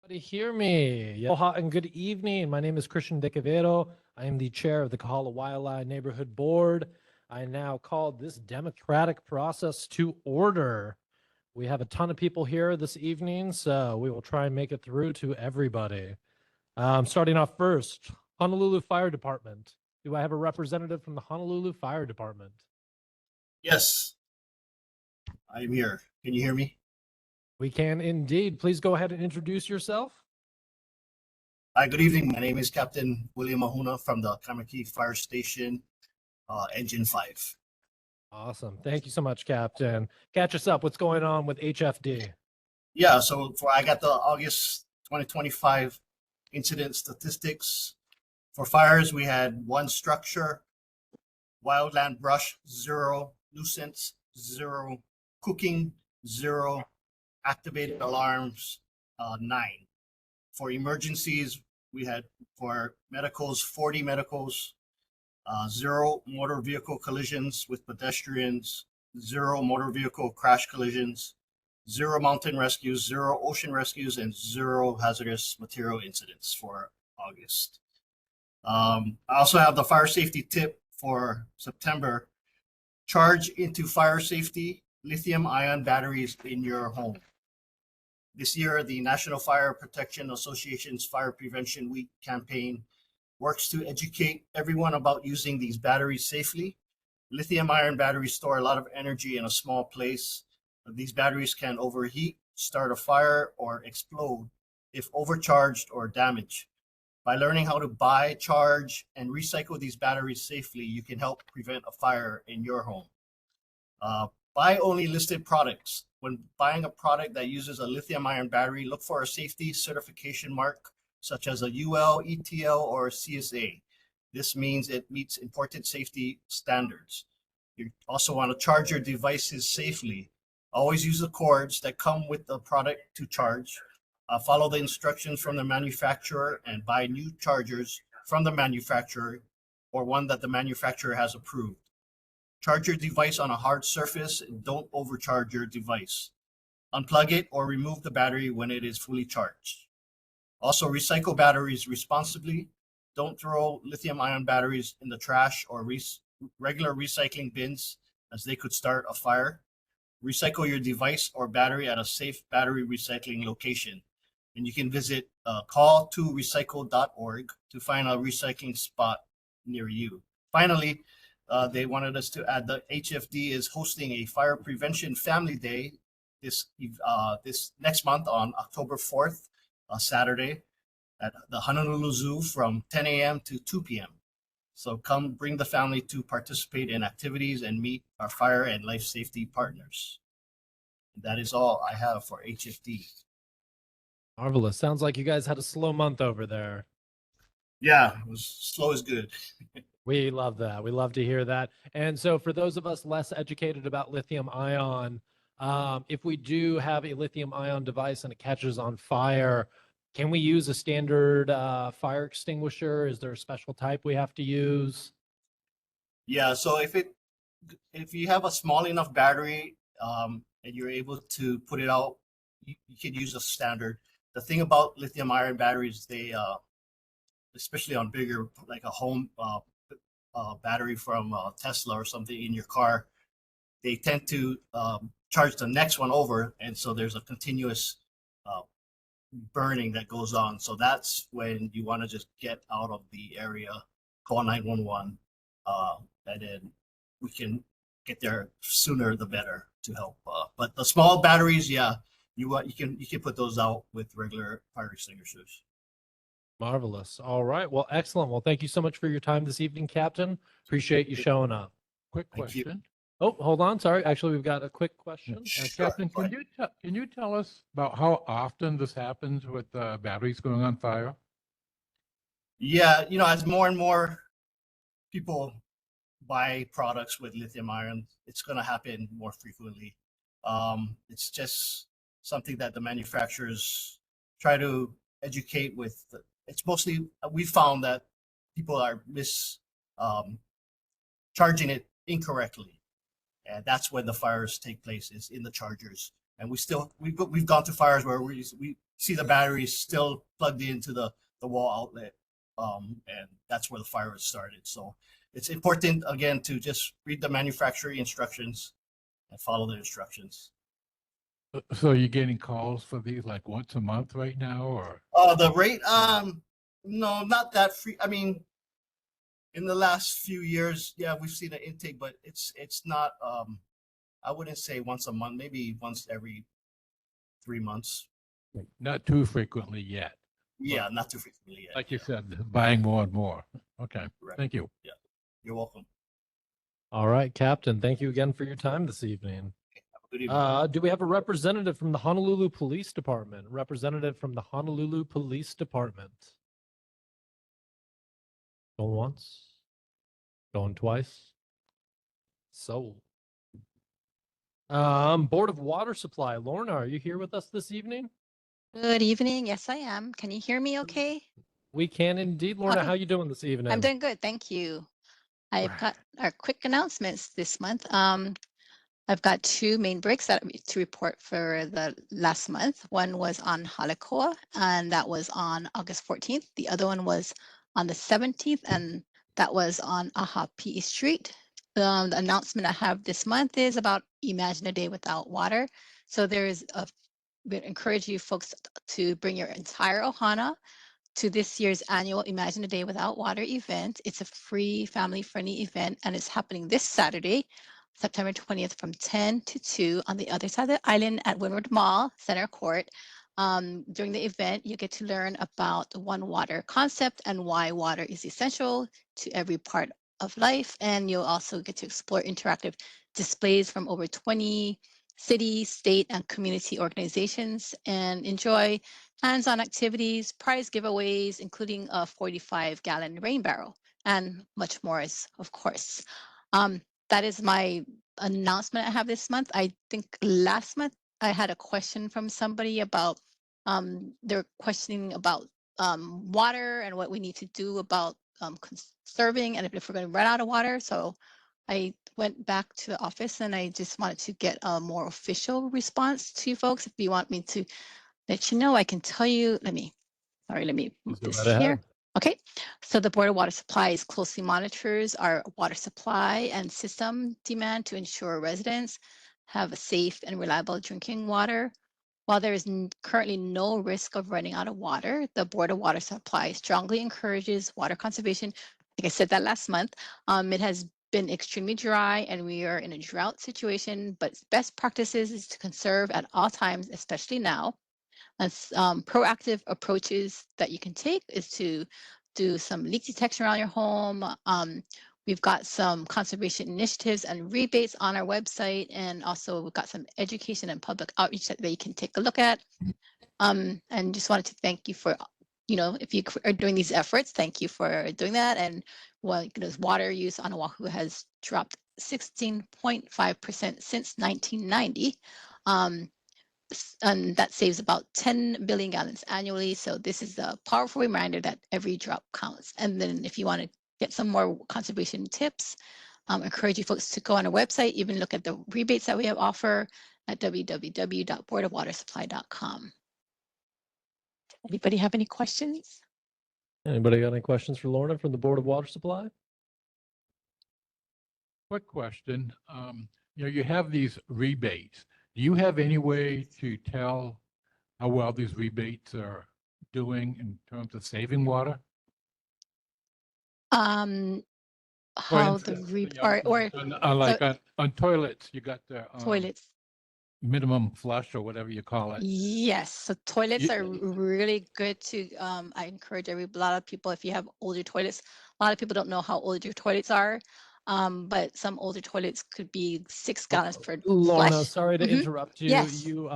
Everybody hear me? Aloha and good evening. My name is Christian De Quevedo. I am the chair of the Kāhala Waiʻalae Neighborhood Board. I now call this democratic process to order. We have a ton of people here this evening, so we will try and make it through to everybody. Starting off first, Honolulu Fire Department. Do I have a representative from the Honolulu Fire Department? Yes, I'm here. Can you hear me? We can indeed. Please go ahead and introduce yourself. Hi, good evening. My name is Captain William Mahuna from the Kamaki Fire Station, Engine 5. Awesome. Thank you so much, Captain. Catch us up. What's going on with HFD? Yeah, so I got the August 2025 incident statistics. For fires, we had 1 structure, wildland brush, 0, nuisance, 0, cooking, 0, activated alarms, 9. For emergencies, we had for medicals, 40 medicals, 0 motor vehicle collisions with pedestrians, 0 motor vehicle crash collisions, 0 mountain rescues, 0 ocean rescues, and 0 hazardous material incidents for August. I also have the fire safety tip for September. Charge into fire safety lithium-ion batteries in your home. This year, the National Fire Protection Association's Fire Prevention Week campaign works to educate everyone about using these batteries safely. Lithium-ion batteries store a lot of energy in a small place. These batteries can overheat, start a fire, or explode if overcharged or damaged. By learning how to buy, charge, and recycle these batteries safely, you can help prevent a fire in your home. Buy only listed products. When buying a product that uses a lithium-ion battery, look for a safety certification mark, such as a UL, ETL, or CSA. This means it meets important safety standards. You also want to charge your devices safely. Always use the cords that come with the product to charge. Follow the instructions from the manufacturer and buy new chargers from the manufacturer or one that the manufacturer has approved. Charge your device on a hard surface and don't overcharge your device. Unplug it or remove the battery when it is fully charged. Also, recycle batteries responsibly. Don't throw lithium-ion batteries in the trash or regular recycling bins, as they could start a fire. Recycle your device or battery at a safe battery recycling location. And you can visit call2recycle.org to find a recycling spot near you. Finally, they wanted us to add that HFD is hosting a fire prevention family day this next month on October 4th, Saturday, at the Honolulu Zoo from 10 a.m. to 2 p.m. So come bring the family to participate in activities and meet our fire and life safety partners. And that is all I have for HFD. Marvelous. Sounds like you guys had a slow month over there. Yeah, it was slow is good. We love that. We love to hear that. And so for those of us less educated about lithium ion, if we do have a lithium ion device and it catches on fire, can we use a standard fire extinguisher? Is there a special type we have to use? Yeah, so if you have a small enough battery and you're able to put it out, you can use a standard. The thing about lithium ion batteries, they especially on bigger, like a home battery from Tesla or something in your car, they tend to charge the next one over, and so there's a continuous burning that goes on. So that's when you want to just get out of the area, call 911, and then we can get there sooner the better to help. But the small batteries, yeah, you can put those out with regular fire extinguishers. Marvelous. All right. Well, excellent. Well, thank you so much for your time this evening, Captain. Appreciate you showing up. Quick Thank you. question. Oh, hold on. Sorry. Actually, we've got a quick question. Sure, Captain, go ahead. can you tell us about how often this happens with batteries going on fire? Yeah, as more and more people buy products with lithium ion, it's going to happen more frequently. It's just something that the manufacturers try to educate with. It's mostly, we found that people are charging it incorrectly. And that's when the fires take place, is in the chargers. And we've gone to fires where we see the batteries still plugged into the wall outlet, and that's where the fire was started. So it's important again to just read the manufacturer instructions and follow the instructions. So you're getting calls for these like once a month right now, or? The rate, no, not that free. I mean, in the last few years, yeah, we've seen an intake, but it's not. I wouldn't say once a month, maybe once every 3 months. Not too frequently yet. Yeah, not too frequently yet. Like you said, buying more and more. Okay, Correct. thank you. Yeah, you're welcome. All right, Captain. Thank you again for your time this evening. Have a good evening. Do we have a representative from the Honolulu Police Department? Representative from the Honolulu Police Department. Going once. Going twice. So. Board of Water Supply. Lorna, are you here with us this evening? Good evening. Yes, I am. Can you hear me okay? We can indeed. Lorna, Okay. how you doing this evening? I'm doing good. Thank you. I've got our quick announcements this month. I've got two main breaks to report for the last month. One was on Halekoa, and that was on August 14th. The other one was on the 17th, and that was on Ahapi'i Street. The announcement I have this month is about Imagine a Day Without Water. So we encourage you folks to bring your entire ohana to this year's annual Imagine a Day Without Water event. It's a free, family-friendly event, and it's happening this Saturday, September 20th from 10 to 2 on the other side of the island at Windward Mall, Center Court. During the event, you get to learn about the One Water concept and why water is essential to every part of life. And you'll also get to explore interactive displays from over 20 city, state, and community organizations and enjoy hands-on activities, prize giveaways, including a 45-gallon rain barrel, and much more, of course. That is my announcement I have this month. I think last month I had a question from somebody about, they're questioning about water and what we need to do about conserving and if we're going to run out of water. So I went back to the office and I just wanted to get a more official response to you folks. If you want me to let you know, I can tell you. Let me move this here. Okay, so the Board of Water Supplies closely monitors our water supply and system demand to ensure residents have a safe and reliable drinking water. While there is currently no risk of running out of water, the Board of Water Supply strongly encourages water conservation. I think I said that last month. It has been extremely dry and we are in a drought situation, but best practices is to conserve at all times, especially now. Proactive approaches that you can take is to do some leak detection around your home. We've got some conservation initiatives and rebates on our website, and also we've got some education and public outreach that you can take a look at. And just wanted to thank you for, if you are doing these efforts, thank you for doing that. And water use on Oahu has dropped 16.5% since 1990. And that saves about 10 billion gallons annually. So this is a powerful reminder that every drop counts. And then if you want to get some more conservation tips, encourage you folks to go on our website, even look at the rebates that we have offer at www.boardofwatersupply.com. Anybody have any questions? Anybody got any questions for Lorna from the Board of Water Supply? Quick question. You have these rebates. Do you have any way to tell how well these rebates are doing in terms of saving water? How on toilets, you got the toilets. minimum flush or whatever you call it. Yes, so toilets are really good to, I encourage a lot of people, if you have older toilets, a lot of people don't know how old your toilets are, but some older toilets could be 6 gallons per Lorna, flush. sorry to interrupt you. Yes. You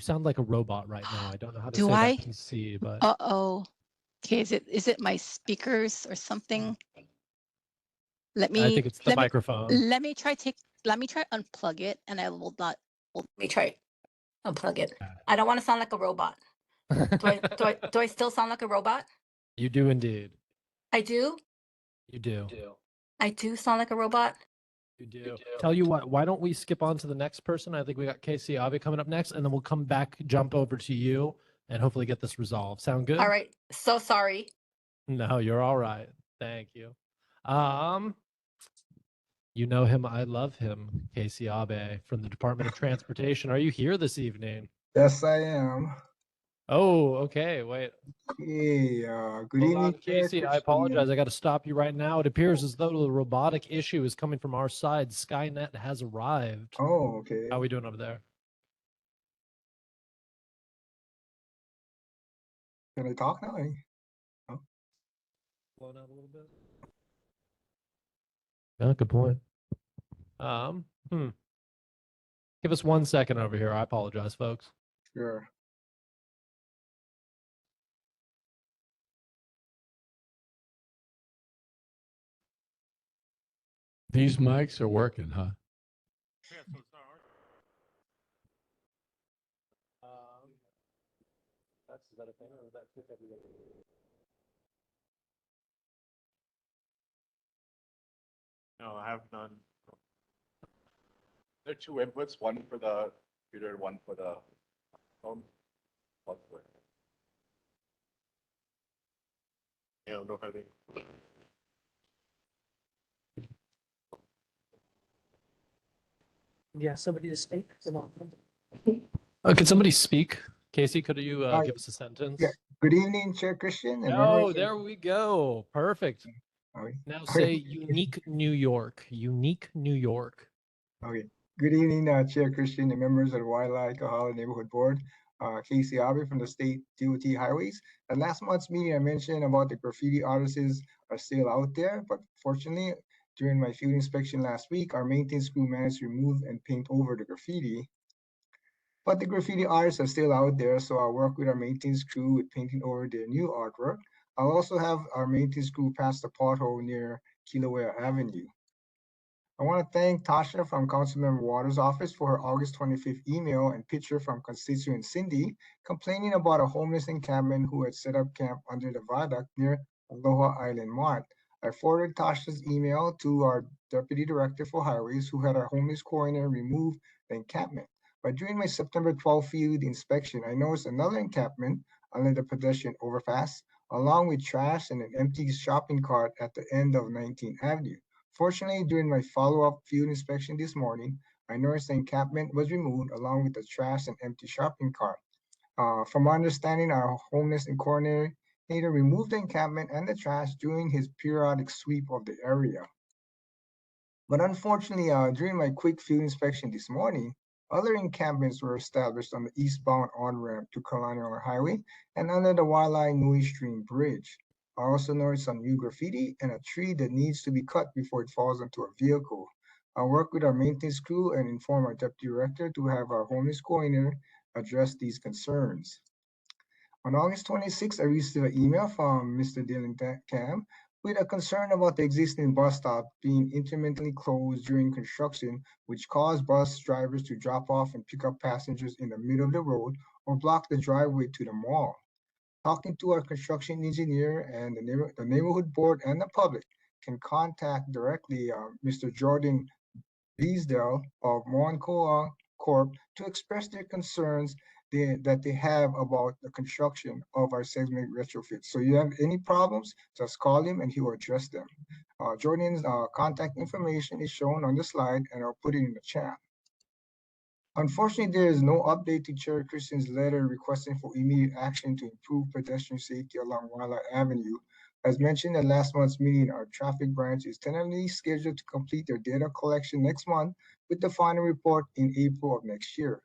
sound like a robot right now. I don't know how to Do say I? that PC, but Uh-oh. Okay, is it my speakers or something? I think it's the microphone. Let me try unplug it, and I will not. Let me try unplug it. I don't want to sound like a robot. Do I still sound like a robot? You do indeed. I do. You do. I do sound like a robot. You do. Tell you what, why don't we skip on to the next person? I think we got Casey Abe coming up next, and then we'll come back, jump over to you, and hopefully get this resolved. Sound good? All right. So sorry. No, you're all right. Thank you. You know him, I love him, Casey Abe from the Department of Transportation. Are you here this evening? Yes, I am. Oh, okay. Wait. Okay, good Hold evening, on, Chair Casey. I Christian. apologize. I got to stop you right now. It appears as though the robotic issue is coming from our side. Skynet has arrived. Oh, okay. How are we doing over there? Can I talk now? Blown out a little bit. Yeah, good point. Give us 1 second over here. I apologize, folks. Sure. These mics are working, huh? Is that a thing, or is that pick everybody? No, I have none. There are two inputs, one for the computer, one for the phone. Yeah, no, I think. Yeah, somebody to speak. Come on. Could somebody speak? Casey, could you give us a sentence? Yeah. Good evening, Chair Christian. and Oh, members of- there we go. Perfect. Okay. Now say unique New York. Unique New York. Okay. Good evening, Chair Christian and members of the Waiʻalae Kāhala Neighborhood Board. Casey Abe from the State DOT Highways. At last month's meeting, I mentioned about the graffiti artists are still out there, but fortunately, during my field inspection last week, our maintenance crew managed to remove and paint over the graffiti. But the graffiti artists are still out there, so I'll work with our maintenance crew with painting over their new artwork. I'll also have our maintenance crew pass the pothole near Kilauea Avenue. I want to thank Tasha from Councilmember Waters' office for her August 25th email and picture from constituent Cindy complaining about a homeless encampment who had set up camp under the viaduct near Aloha Island Mart. I forwarded Tasha's email to our Deputy Director for Highways, who had our homeless coroner remove the encampment. But during my September 12th field inspection, I noticed another encampment under the pedestrian overpass, along with trash and an empty shopping cart at the end of 19th Avenue. Fortunately, during my follow-up field inspection this morning, I noticed the encampment was removed along with the trash and empty shopping cart. From my understanding, our homeless and coordinator removed the encampment and the trash during his periodic sweep of the area. But unfortunately, during my quick field inspection this morning, other encampments were established on the eastbound on-ramp to Colonial Highway and under the Waiʻalae Nui Stream Bridge. I also noticed some new graffiti and a tree that needs to be cut before it falls into a vehicle. I'll work with our maintenance crew and inform our deputy director to have our homeless coordinator address these concerns. On August 26th, I received an email from Mr. Dylan Cam with a concern about the existing bus stop being intermittently closed during construction, which caused bus drivers to drop off and pick up passengers in the middle of the road or block the driveway to the mall. Talking to our construction engineer and the neighborhood board and the public can contact directly Mr. Jordan Beesdale of Moancoa Corp to express their concerns that they have about the construction of our segment retrofit. So you have any problems, just call him and he will address them. Jordan's contact information is shown on the slide and I'll put it in the chat. Unfortunately, there is no update to Chair Christian's letter requesting for immediate action to improve pedestrian safety along Waiʻalae Avenue. As mentioned at last month's meeting, our traffic branch is tentatively scheduled to complete their data collection next month with the final report in April of next year.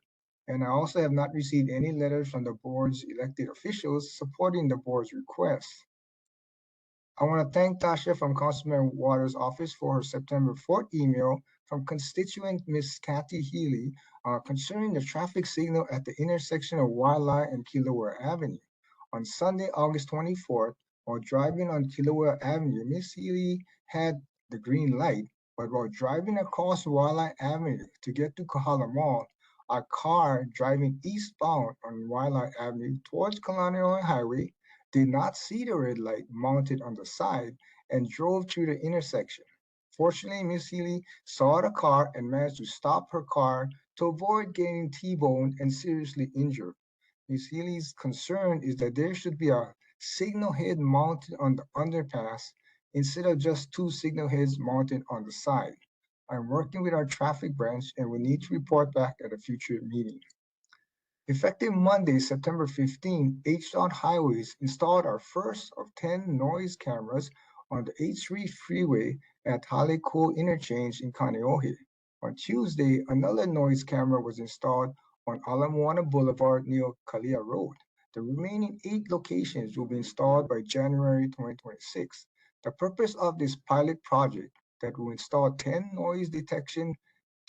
And I also have not received any letters from the board's elected officials supporting the board's request. I want to thank Tasha from Councilman Waters' office for her September 4th email from constituent Ms. Kathy Healy concerning the traffic signal at the intersection of Waiʻalae and Kilauea Avenue. On Sunday, August 24th, while driving on Kilauea Avenue, Ms. Healy had the green light, but while driving across Waiʻalae Avenue to get to Kāhala Mall, a car driving eastbound on Waiʻalae Avenue towards Colonial Highway did not see the red light mounted on the side and drove through the intersection. Fortunately, Miss Healy saw the car and managed to stop her car to avoid getting T-boned and seriously injured. Ms. Healy's concern is that there should be a signal head mounted on the underpass instead of just two signal heads mounted on the side. I'm working with our traffic branch and will need to report back at a future meeting. Effective Monday, September 15, H-Dot Highways installed our first of 10 noise cameras on the H3 freeway at Haleco Interchange in Kaneohe. On Tuesday, another noise camera was installed on Ala Moana Boulevard near Kalia Road. The remaining 8 locations will be installed by January 2026. The purpose of this pilot project that will install 10 noise detection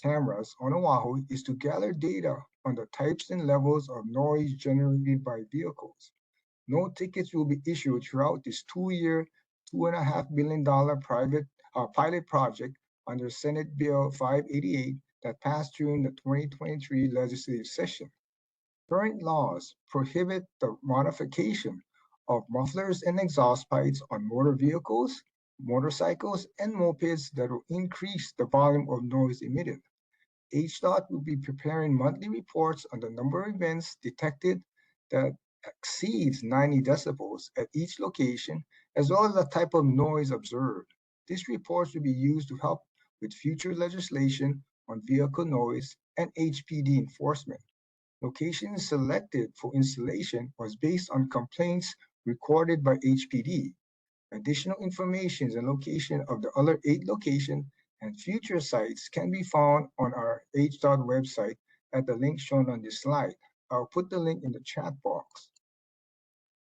cameras on Oahu is to gather data on the types and levels of noise generated by vehicles. No tickets will be issued throughout this 2-year, $2.5 billion pilot project under Senate Bill 588 that passed during the 2023 legislative session. Current laws prohibit the modification of mufflers and exhaust pipes on motor vehicles, motorcycles, and mopeds that will increase the volume of noise emitted. HDOT will be preparing monthly reports on the number of events detected that exceeds 90 decibels at each location, as well as the type of noise observed. These reports will be used to help with future legislation on vehicle noise and HPD enforcement. Locations selected for installation was based on complaints recorded by HPD. Additional information and location of the other 8 locations and future sites can be found on our HDOT website at the link shown on this slide. I'll put the link in the chat box.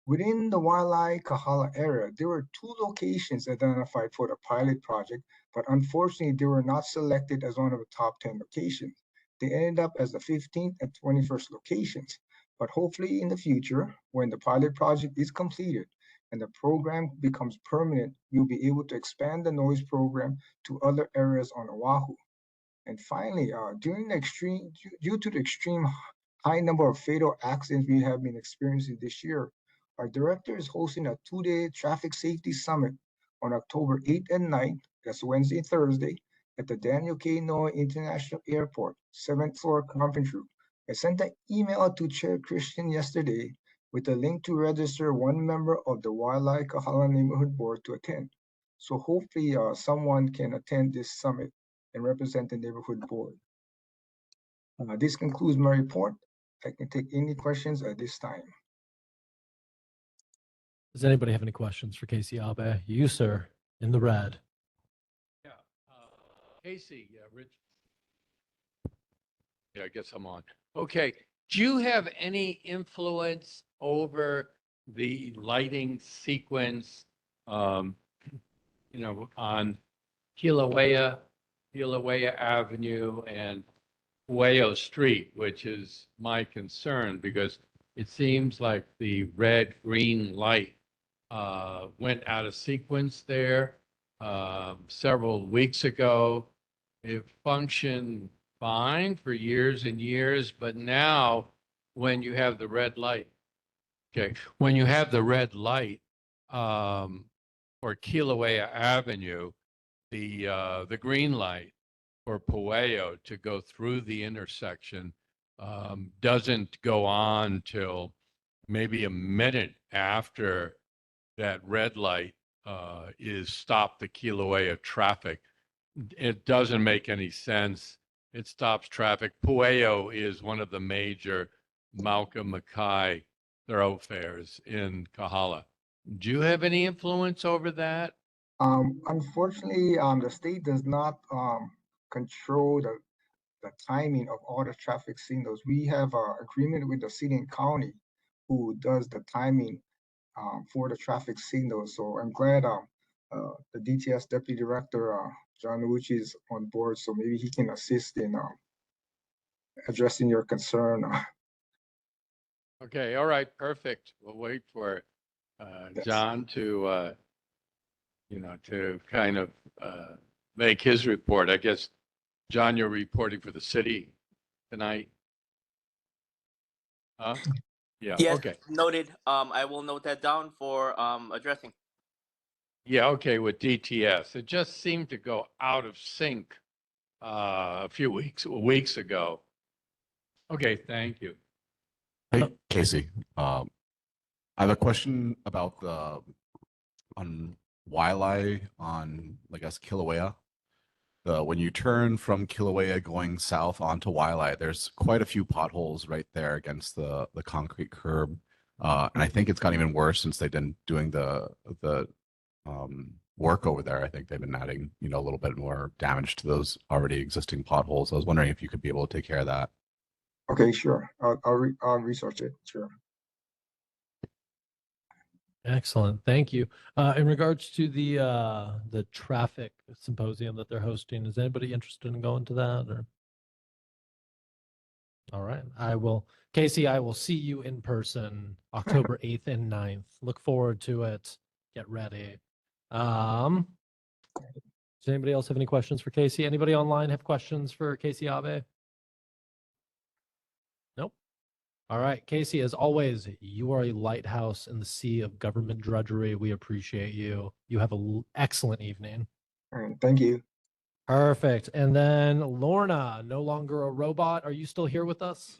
Within the Waiʻalae Kāhala area, there were 2 locations identified for the pilot project, but unfortunately, they were not selected as one of the top 10 locations. They ended up as the 15th and 21st locations. But hopefully in the future, when the pilot project is completed and the program becomes permanent, you'll be able to expand the noise program to other areas on Oahu. And finally, due to the extreme high number of fatal accidents we have been experiencing this year, our director is hosting a 2-day traffic safety summit on October 8th and 9th, that's Wednesday and Thursday, at the Daniel K. Noe International Airport, 7th floor conference room. I sent an email to Chair Christian yesterday with a link to register one member of the Waiʻalae Kāhala Neighborhood Board to attend. So hopefully someone can attend this summit and represent the neighborhood board. This concludes my report. I can take any questions at this time. Does anybody have any questions for Casey Abe? You, sir, in the red. Yeah. Casey, Rich. Yeah, I guess I'm on. Okay. Do you have any influence over the lighting sequence, on Kilauea Avenue and Pueo Street, which is my concern because it seems like the red-green light went out of sequence there several weeks ago. It functioned fine for years and years, but now when you have the red light, when you have the red light for Kilauea Avenue, the green light for Pueo to go through the intersection doesn't go on till maybe a minute after that red light is stopped the Kilauea traffic. It doesn't make any sense. It stops traffic. Pueo is one of the major Malcolm Mackay thoroughfares in Kāhala. Do you have any influence over that? Unfortunately, the state does not control the timing of all the traffic signals. We have an agreement with the city and county who does the timing for the traffic signals. So I'm glad the DTS Deputy Director, John Uchi, is on board, so maybe he can assist in addressing your concern. Okay, all right, perfect. We'll wait for Yes. John to, to kind of make his report. I guess, John, you're reporting for the city tonight? Huh? Yeah, Yes, okay. noted. I will note that down for addressing. Yeah, okay, with DTS. It just seemed to go out of sync a few weeks ago. Okay, thank you. Hey, Casey. I have a question about on Waiʻalae on, I guess, Kilauea. When you turn from Kilauea going south onto Waiʻalae, there's quite a few potholes right there against the concrete curb. And I think it's gotten even worse since they've been doing the work over there. I think they've been adding, a little bit more damage to those already existing potholes. I was wondering if you could be able to take care of that. Okay, sure. I'll research it. Sure. Excellent. Thank you. In regards to the traffic symposium that they're hosting, is anybody interested in going to that? Or all right, Casey, I will see you in person October 8th and 9th. Look forward to it. Get ready. Does anybody else have any questions for Casey? Anybody online have questions for Casey Abe? Nope. All right, Casey, as always, you are a lighthouse in the sea of government drudgery. We appreciate you. You have an excellent evening. All right. Thank you. Perfect. And then Lorna, no longer a robot. Are you still here with us?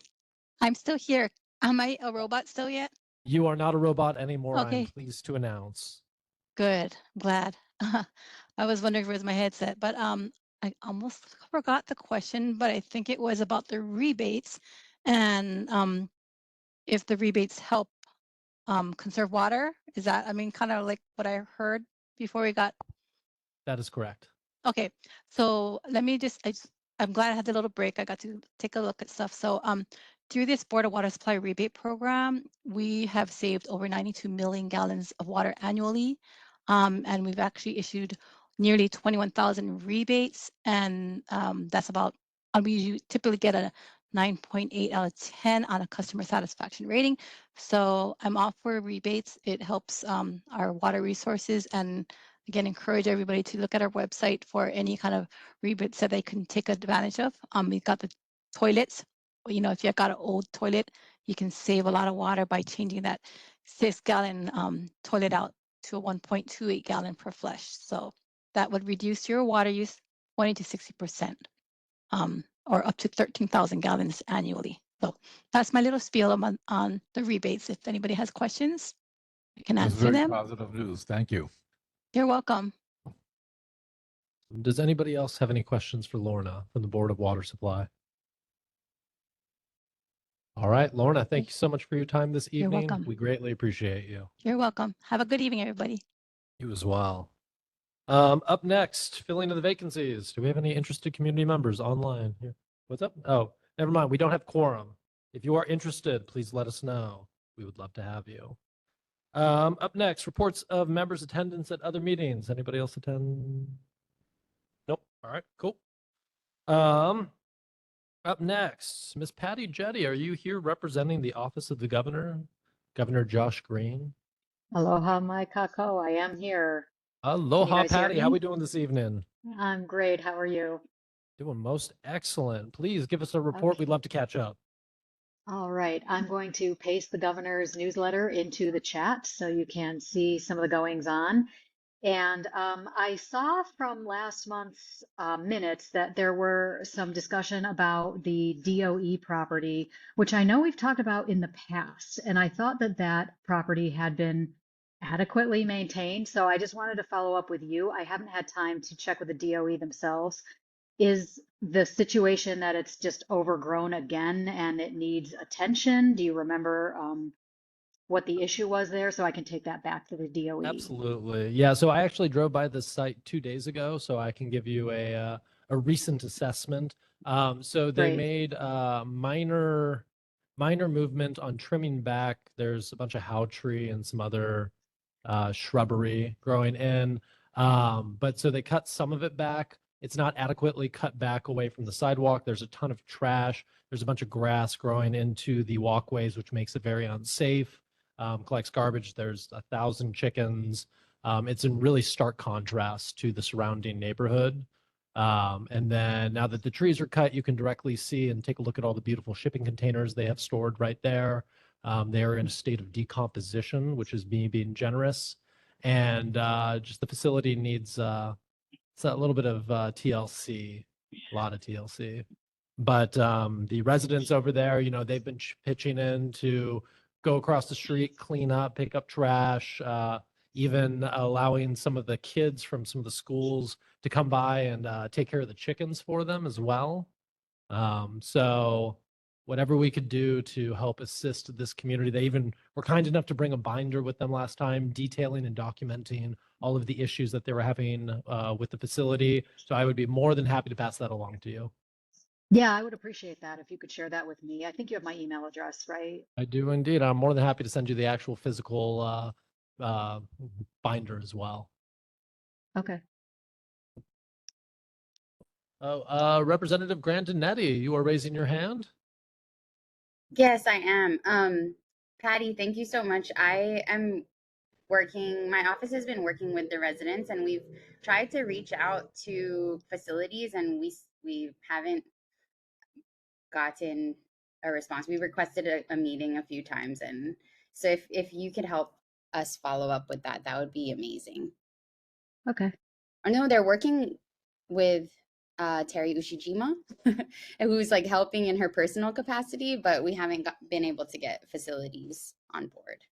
I'm still here. Am I a robot still yet? You are not a robot anymore. I'm Okay. pleased to announce. Good. I'm glad. I was wondering where's my headset, but I almost forgot the question, but I think it was about the rebates and if the rebates help conserve water. Is that, kind of like what I heard before we got. That is correct. Okay, so let me I'm glad I had the little break. I got to take a look at stuff. So through this Board of Water Supply rebate program, we have saved over 92 million gallons of water annually. And we've actually issued nearly 21,000 rebates. And that's about, we typically get a 9.8 out of 10 on a customer satisfaction rating. So I'm all for rebates. It helps our water resources, and again, encourage everybody to look at our website for any kind of rebates that they can take advantage of. We've got the toilets. If you've got an old toilet, you can save a lot of water by changing that 6-gallon toilet out to a 1.28 gallon per flush. So that would reduce your water use 20 to 60%, or up to 13,000 gallons annually. So that's my little spiel on the rebates. If anybody has questions, I can That's answer very them. positive news. Thank you. You're welcome. Does anybody else have any questions for Lorna from the Board of Water Supply? All right, Lorna, thank you so much for your time this You're evening. welcome. We greatly appreciate you. You're welcome. Have a good evening, everybody. You as well. Up next, filling in the vacancies. Do we have any interested community members online here? What's up? Oh, never mind. We don't have quorum. If you are interested, please let us know. We would love to have you. Up next, reports of members' attendance at other meetings. Anybody else attend? Nope. All right, cool. Up next, Miss Patty Jetty, are you here representing the Office of the Governor, Governor Josh Green? Aloha, my kako. I am here. Aloha, guys hear Patty. How me? we doing this evening? I'm great. How are you? Doing most excellent. Please give us a report. Okay. We'd love to catch up. All right. I'm going to paste the governor's newsletter into the chat so you can see some of the goings on. And I saw from last month's minutes that there were some discussion about the DOE property, which I know we've talked about in the past. And I thought that that property had been adequately maintained. So I just wanted to follow up with you. I haven't had time to check with the DOE themselves. Is the situation that it's just overgrown again and it needs attention? Do you remember what the issue was there, so I can take that back to the DOE? Absolutely. Yeah. So I actually drove by this site 2 days ago, so I can give you a recent assessment. So they Great. made minor movement on trimming back. There's a bunch of how tree and some other shrubbery growing in. But so they cut some of it back. It's not adequately cut back away from the sidewalk. There's a ton of trash. There's a bunch of grass growing into the walkways, which makes it very unsafe. Collects garbage. There's 1,000 chickens. It's in really stark contrast to the surrounding neighborhood. And then now that the trees are cut, you can directly see and take a look at all the beautiful shipping containers they have stored right there. They are in a state of decomposition, which is me being generous. and just the facility needs it's a little bit of TLC, a lot of TLC. But the residents over there, you know, they've been pitching in to go across the street, clean up, pick up trash, even allowing some of the kids from some of the schools to come by and take care of the chickens for them as well. So whatever we could do to help assist this community. They even were kind enough to bring a binder with them last time, detailing and documenting all of the issues that they were having with the facility. So I would be more than happy to pass that along to you. Yeah, I would appreciate that if you could share that with me. I think you have my email address, right? I do indeed. I'm more than happy to send you the actual physical binder as well. Okay. Oh, Representative Grandinetti, you are raising your hand. Yes, I am. Patty, thank you so much. I am working, my office has been working with the residents, and we've tried to reach out to facilities, and we haven't gotten a response. We requested a meeting a few times, and so if you could help us follow up with that, that would be amazing. Okay. I know they're working with Terry Ushijima, who's like helping in her personal capacity, but we haven't been able to get facilities on board.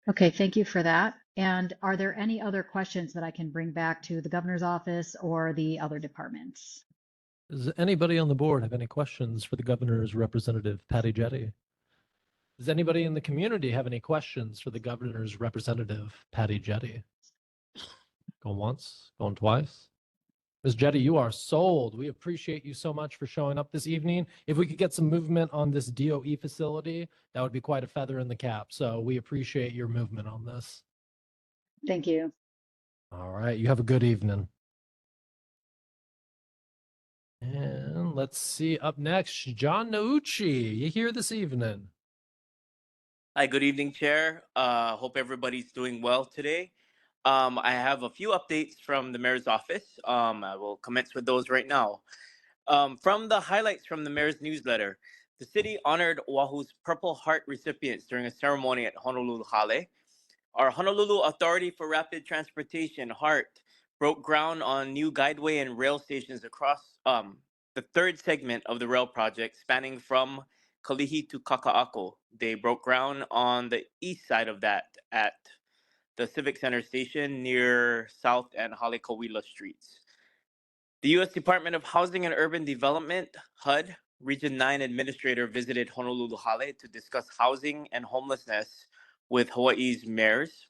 Okay, thank you for that. And are there any other questions that I can bring back to the governor's office or the other departments? Does anybody on the board have any questions for the governor's representative, Patty Jetty? Does anybody in the community have any questions for the governor's representative, Patty Jetty? Going once, going twice. Ms. Jetty, you are sold. We appreciate you so much for showing up this evening. If we could get some movement on this DOE facility, that would be quite a feather in the cap. So we appreciate your movement on this. Thank you. All right. You have a good evening. And let's see, up next, John Nauchi. You here this evening? Hi, good evening, Chair. Hope everybody's doing well today. I have a few updates from the mayor's office. I will commence with those right now. From the highlights from the mayor's newsletter, the city honored Oahu's Purple Heart recipients during a ceremony at Honolulu Hale. Our Honolulu Authority for Rapid Transportation, HART, broke ground on new guideway and rail stations across the third segment of the rail project, spanning from Kalihi to Kaka'ako. They broke ground on the east side of that at the Civic Center station near South and Halekauila streets. The U.S. Department of Housing and Urban Development, HUD, Region 9 Administrator visited Honolulu Hale to discuss housing and homelessness with Hawaii's mayors.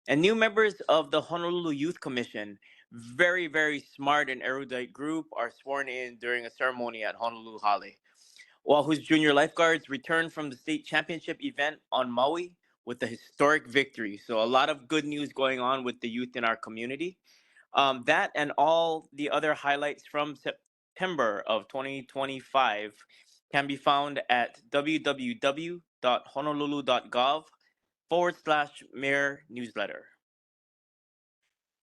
And new members of the Honolulu Youth Commission, very, very smart and erudite group, are sworn in during a ceremony at Honolulu Hale. Oahu's junior lifeguards returned from the state championship event on Maui with a historic victory. So a lot of good news going on with the youth in our community. That and all the other highlights from September of 2025 can be found at www.honolulu.gov/mayor newsletter.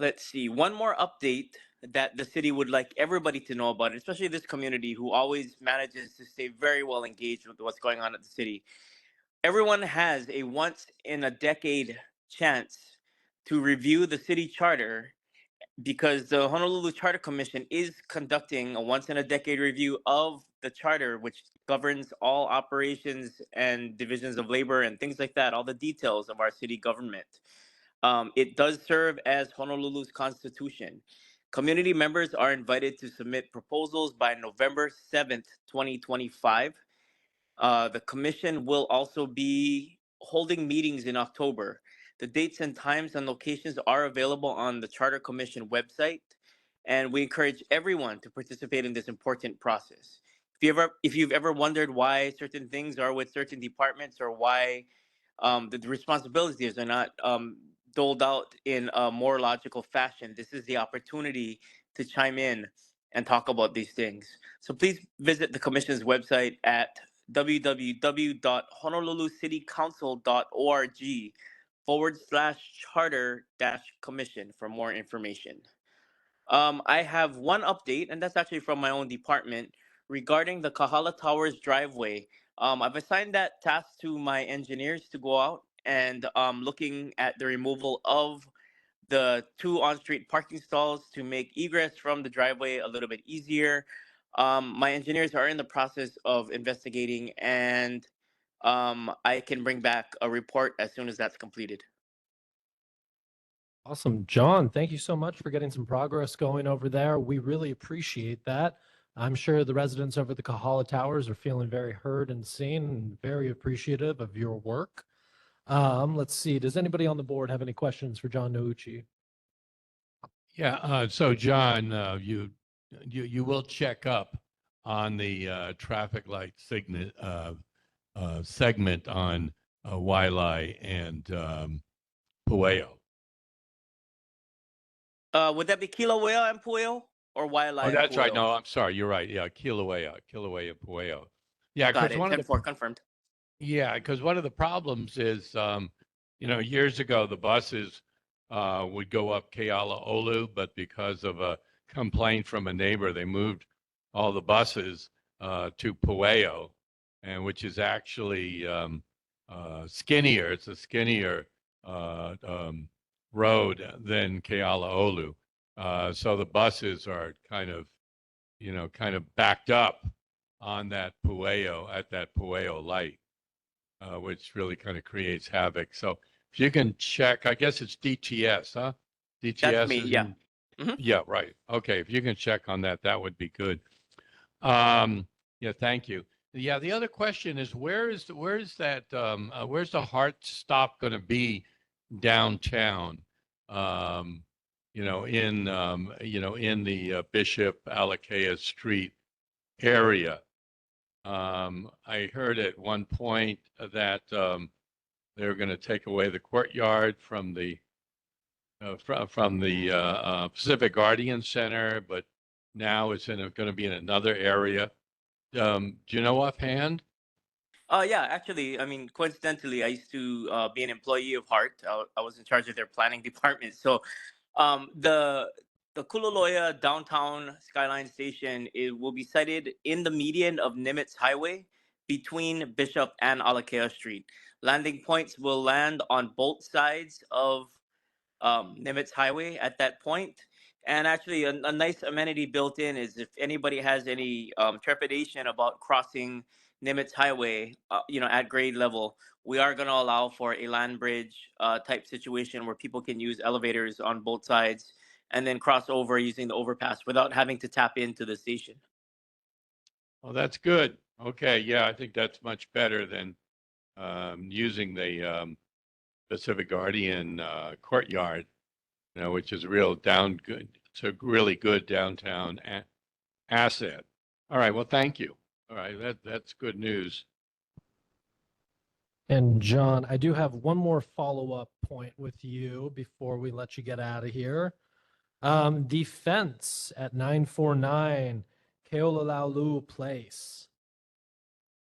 Let's see, one more update that the city would like everybody to know about, especially this community who always manages to stay very well engaged with what's going on at the city. Everyone has a once in a decade chance to review the city charter, because the Honolulu Charter Commission is conducting a once in a decade review of the charter, which governs all operations and divisions of labor and things like that, all the details of our city government. It does serve as Honolulu's constitution. Community members are invited to submit proposals by November 7th, 2025. The commission will also be holding meetings in October. The dates and times and locations are available on the Charter Commission website, and we encourage everyone to participate in this important process. If you've ever wondered why certain things are with certain departments, or why the responsibilities are not doled out in a more logical fashion, this is the opportunity to chime in and talk about these things. So please visit the Commission's website at www.honolulucitycouncil.org/charter-commission for more information. I have one update, and that's actually from my own department, regarding the Kāhala Towers driveway. I've assigned that task to my engineers to go out and looking at the removal of the 2 on-street parking stalls to make egress from the driveway a little bit easier. My engineers are in the process of investigating, and I can bring back a report as soon as that's completed. Awesome. John, thank you so much for getting some progress going over there. We really appreciate that. I'm sure the residents over the Kāhala Towers are feeling very heard and seen and very appreciative of your work. Let's see. Does anybody on the board have any questions for John Nouchi? Yeah, so John, you will check up on the traffic light segment on Waiʻalae and Pueo. Would that be Kilauea and Pueo or Waiʻalae? Oh, that's and right. Pueo? No, I'm sorry. You're right. Yeah, Kilauea and Pueo. Yeah, Got because it. 10-4 confirmed. Yeah, because one of the problems is, years ago the buses would go up Kealaʻolu, but because of a complaint from a neighbor, they moved all the buses to Pueo, and which is actually skinnier. It's a skinnier road than Kealaʻolu. So the buses are kind of backed up on that at that Pueo light, which really kind of creates havoc. So if you can check, I guess it's DTS, huh? DTS That's me, is yeah. Mhm. Yeah, right. Okay, if you can check on that, that would be good. Yeah, thank you. Yeah, the other question is where's the Heart stop going to be downtown? In the Bishop Alakea Street area. I heard at one point that they're going to take away the courtyard from the Pacific Guardian Center, but now it's going to be in another area. Do you know offhand? Yeah, actually, I mean, coincidentally, I used to be an employee of Heart. I was in charge of their planning department. So, the Kulaloya downtown Skyline Station, it will be sited in the median of Nimitz Highway between Bishop and Alakea Street. Landing points will land on both sides of Nimitz Highway at that point. And actually, a nice amenity built in is if anybody has any trepidation about crossing Nimitz Highway, at grade level, we are going to allow for a land bridge type situation where people can use elevators on both sides and then cross over using the overpass without having to tap into the station. Oh, that's good. Okay, yeah, I think that's much better than using the Pacific Guardian courtyard, which is it's a really good downtown asset. All right, well, thank you. All right, that's good news. And John, I do have one more follow-up point with you before we let you get out of here. The fence at 949 Keolalaulu Place.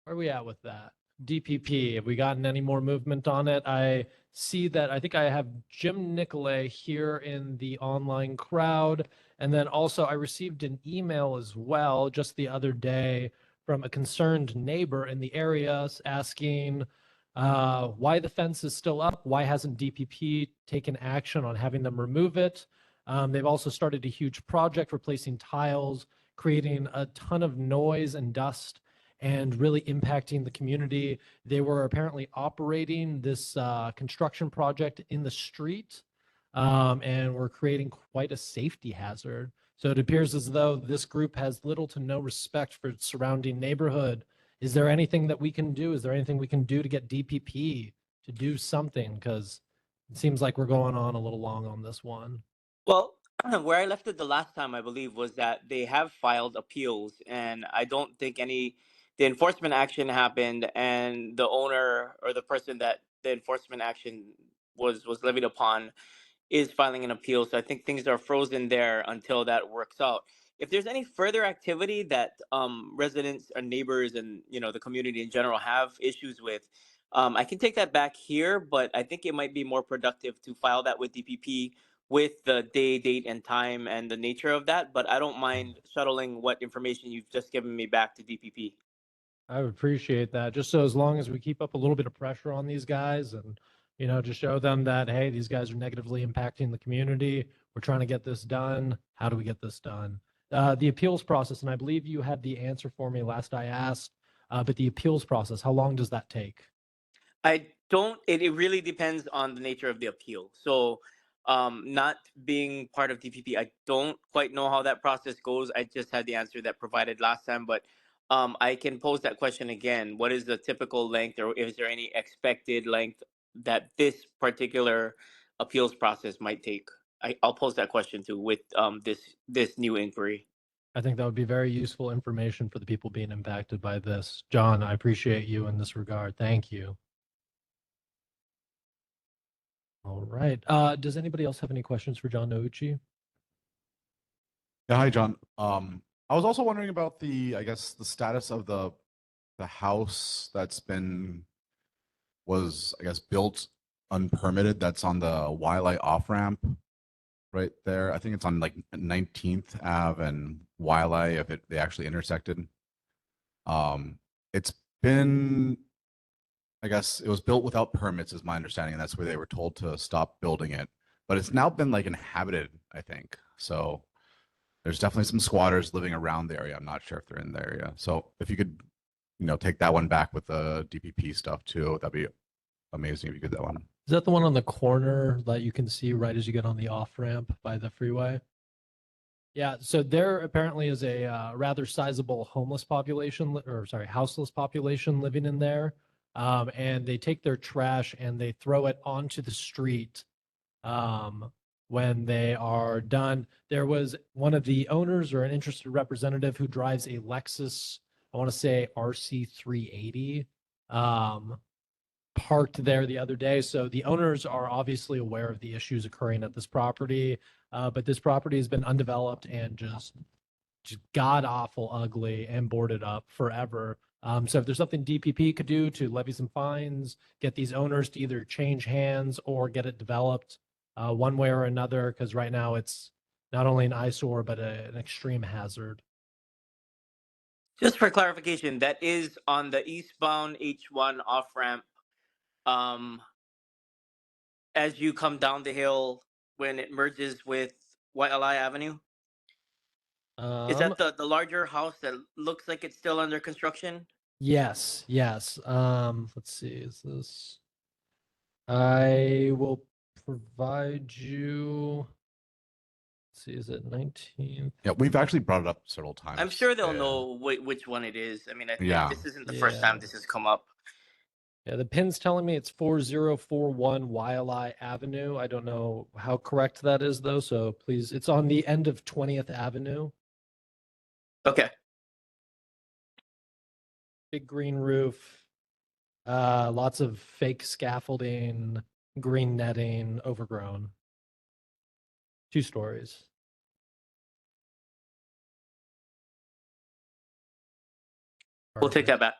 Where are we at with that? DPP, have we gotten any more movement on it? I see that I think I have Jim Nicolay here in the online crowd. And then also I received an email as well just the other day from a concerned neighbor in the area asking why the fence is still up. Why hasn't DPP taken action on having them remove it? They've also started a huge project replacing tiles, creating a ton of noise and dust and really impacting the community. They were apparently operating this construction project in the street and were creating quite a safety hazard. So it appears as though this group has little to no respect for its surrounding neighborhood. Is there anything that we can do? Is there anything we can do to get DPP to do something? Because it seems like we're going on a little long on this one. Well, where I left it the last time, I believe, was that they have filed appeals, and I don't think the enforcement action happened, and the owner or the person that the enforcement action was levied upon is filing an appeal. So I think things are frozen there until that works out. If there's any further activity that residents or neighbors and the community in general have issues with, I can take that back here, but I think it might be more productive to file that with DPP with the day, date, and time and the nature of that. But I don't mind shuttling what information you've just given me back to DPP. I would appreciate that. Just so as long as we keep up a little bit of pressure on these guys and to show them that, hey, these guys are negatively impacting the community. We're trying to get this done. How do we get this done? The appeals process, and I believe you had the answer for me last I asked, but the appeals process, how long does that take? I don't, it really depends on the nature of the appeal. So, not being part of DPP, I don't quite know how that process goes. I just had the answer that provided last time, but I can pose that question again. What is the typical length, or is there any expected length that this particular appeals process might take? I'll pose that question too with this new inquiry. I think that would be very useful information for the people being impacted by this. John, I appreciate you in this regard. Thank you. All right. Does anybody else have any questions for John Nouchi? Yeah, hi, John. I was also wondering about I guess, the status of the house that's was, I guess, built unpermitted. That's on the Waiʻalae off ramp right there. I think it's on like 19th Ave and Waiʻalae if they actually intersected. It's been, I guess, it was built without permits, is my understanding, and that's where they were told to stop building it. But it's now been like inhabited, I think. So there's definitely some squatters living around the area. I'm not sure if they're in the area. So if you could, take that one back with the DPP stuff too, that'd be amazing if you could that one. Is that the one on the corner that you can see right as you get on the off ramp by the freeway? Yeah, so there apparently is a rather sizable homeless population, or sorry, houseless population living in there. And they take their trash and they throw it onto the street when they are done. There was one of the owners or an interested representative who drives a Lexus, I want to say RC380, parked there the other day. So the owners are obviously aware of the issues occurring at this property, but this property has been undeveloped and just god awful ugly and boarded up forever. So if there's something DPP could do to levy some fines, get these owners to either change hands or get it developed one way or another, because right now it's not only an eyesore, but an extreme hazard. Just for clarification, that is on the eastbound H1 off ramp. As you come down the hill when it merges with Waiʻalae Avenue. Is that the larger house that looks like it's still under construction? Yes. Let's see. Is this? I will provide you. Let's see, is it 19th? Yeah, we've actually brought it up several times. I'm sure they'll know which one it is. I mean, I think Yeah. this isn't the first time this has come up. Yeah, the pin's telling me it's 4041 Waiʻalae Avenue. I don't know how correct that is though, so please, it's on the end of 20th Avenue. Okay. Big green roof, lots of fake scaffolding, green netting, overgrown. 2 stories. We'll take that back.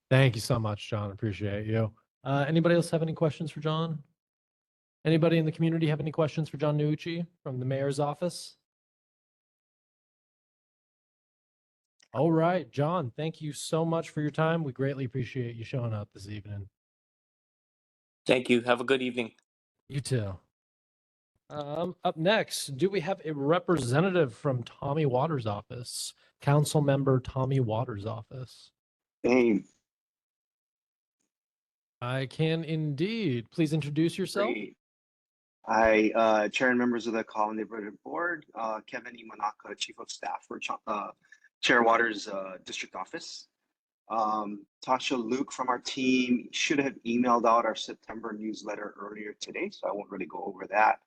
Thank you so much, John. Appreciate you. Anybody else have any questions for John? Anybody in the community have any questions for John Nouchi from the mayor's office? All right, John, thank you so much for your time. We greatly appreciate you showing up this evening. Thank you. Have a good evening. You too. Up next, do we have a representative from Tommy Waters' office? Council member Tommy Waters' office. Hey, I can indeed. Please introduce yourself. great. Hi, Chair and members of the Kāhala Neighborhood Board, Kevin Imanaka, Chief of Staff for Chair Waters' District Office. Tasha Luke from our team should have emailed out our September newsletter earlier today, so I won't really go over that.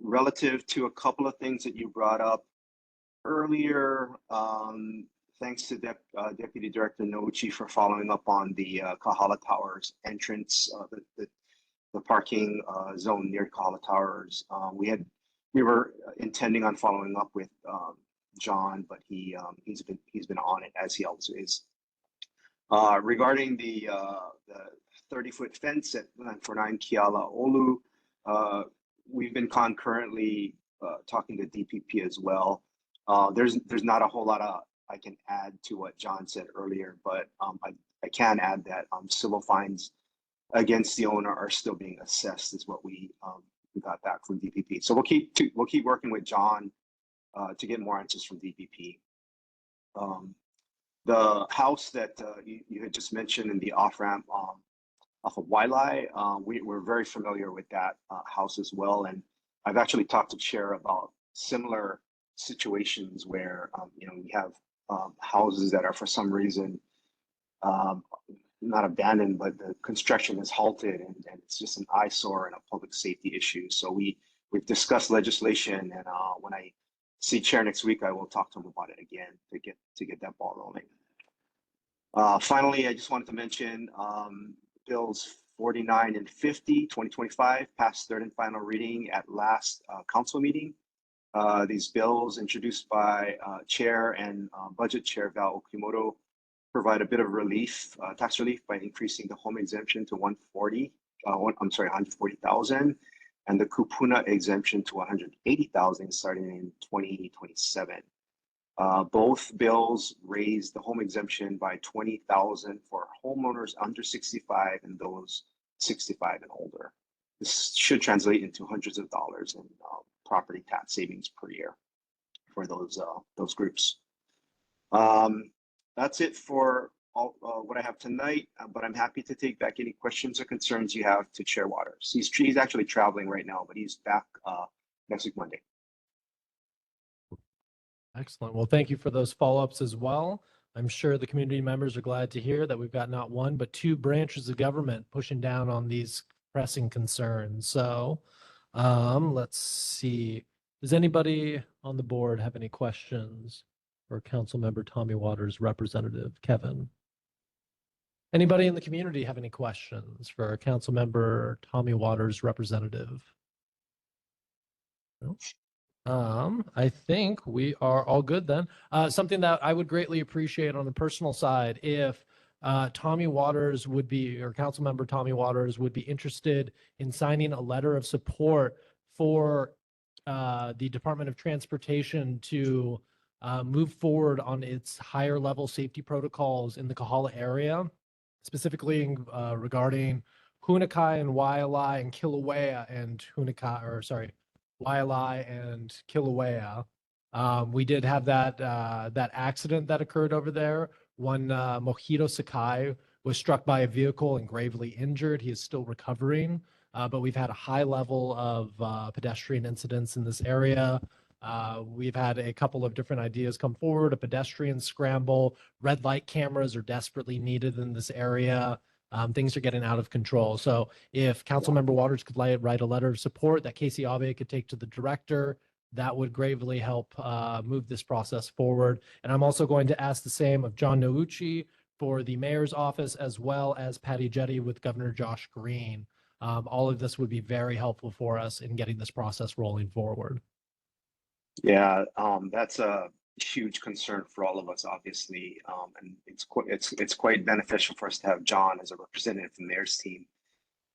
Relative to a couple of things that you brought up earlier, thanks to Deputy Director Nouchi for following up on the Kāhala Towers entrance, the parking zone near Kāhala Towers. We were intending on following up with John, but he's been on it, as he always is. Regarding the 30-foot fence at 949 Keala Olu, we've been concurrently talking to DPP as well. There's not a whole lot I can add to what John said earlier, but I can add that civil fines against the owner are still being assessed, is what we got back from DPP. So we'll keep working with John to get more answers from DPP. The house that you had just mentioned in the off ramp off of Waiʻalae, we're very familiar with that house as well, and I've actually talked to Chair about similar situations where we have houses that are for some reason not abandoned, but the construction is halted, and it's just an eyesore and a public safety issue. So we've discussed legislation, and when I see Chair next week, I will talk to him about it again to get that ball rolling. Finally, I just wanted to mention bills 49 and 50, 2025 passed third and final reading at last council meeting. These bills introduced by Chair and Budget Chair Val Okimoto provide a bit of relief, tax relief, by increasing the home exemption to 140,000, and the kupuna exemption to 180,000 starting in 2027. Both bills raise the home exemption by 20,000 for homeowners under 65 and those 65 and older. This should translate into hundreds of dollars in property tax savings per year for those groups. That's it for all what I have tonight, but I'm happy to take back any questions or concerns you have to Chair Waters. He's actually traveling right now, but he's back next week, Monday. Excellent. Well, thank you for those follow-ups as well. I'm sure the community members are glad to hear that we've got not one, but two branches of government pushing down on these pressing concerns. So let's see. Does anybody on the board have any questions for Councilmember Tommy Waters' representative, Kevin? Anybody in the community have any questions for Councilmember Tommy Waters' representative? No? I think we are all good then. Something that I would greatly appreciate on the personal side, if Tommy Waters would be, or Councilmember Tommy Waters would be interested in signing a letter of support for the Department of Transportation to move forward on its higher level safety protocols in the Kāhala area, specifically regarding Hunakai and Waiʻalae and Kilauea and Waiʻalae and Kilauea. We did have that accident that occurred over there. One Mojito Sakai was struck by a vehicle and gravely injured. He is still recovering, but we've had a high level of pedestrian incidents in this area. We've had a couple of different ideas come forward, a pedestrian scramble, red light cameras are desperately needed in this area. Things are getting out of control. So if Councilmember Waters could write a letter of support that Casey Abe could take to the director, that would greatly help move this process forward. And I'm also going to ask the same of John Nouchi for the mayor's office, as well as Patty Jetty with Governor Josh Green. All of this would be very helpful for us in getting this process rolling forward. Yeah, that's a huge concern for all of us, obviously, and it's quite beneficial for us to have John as a representative from the mayor's team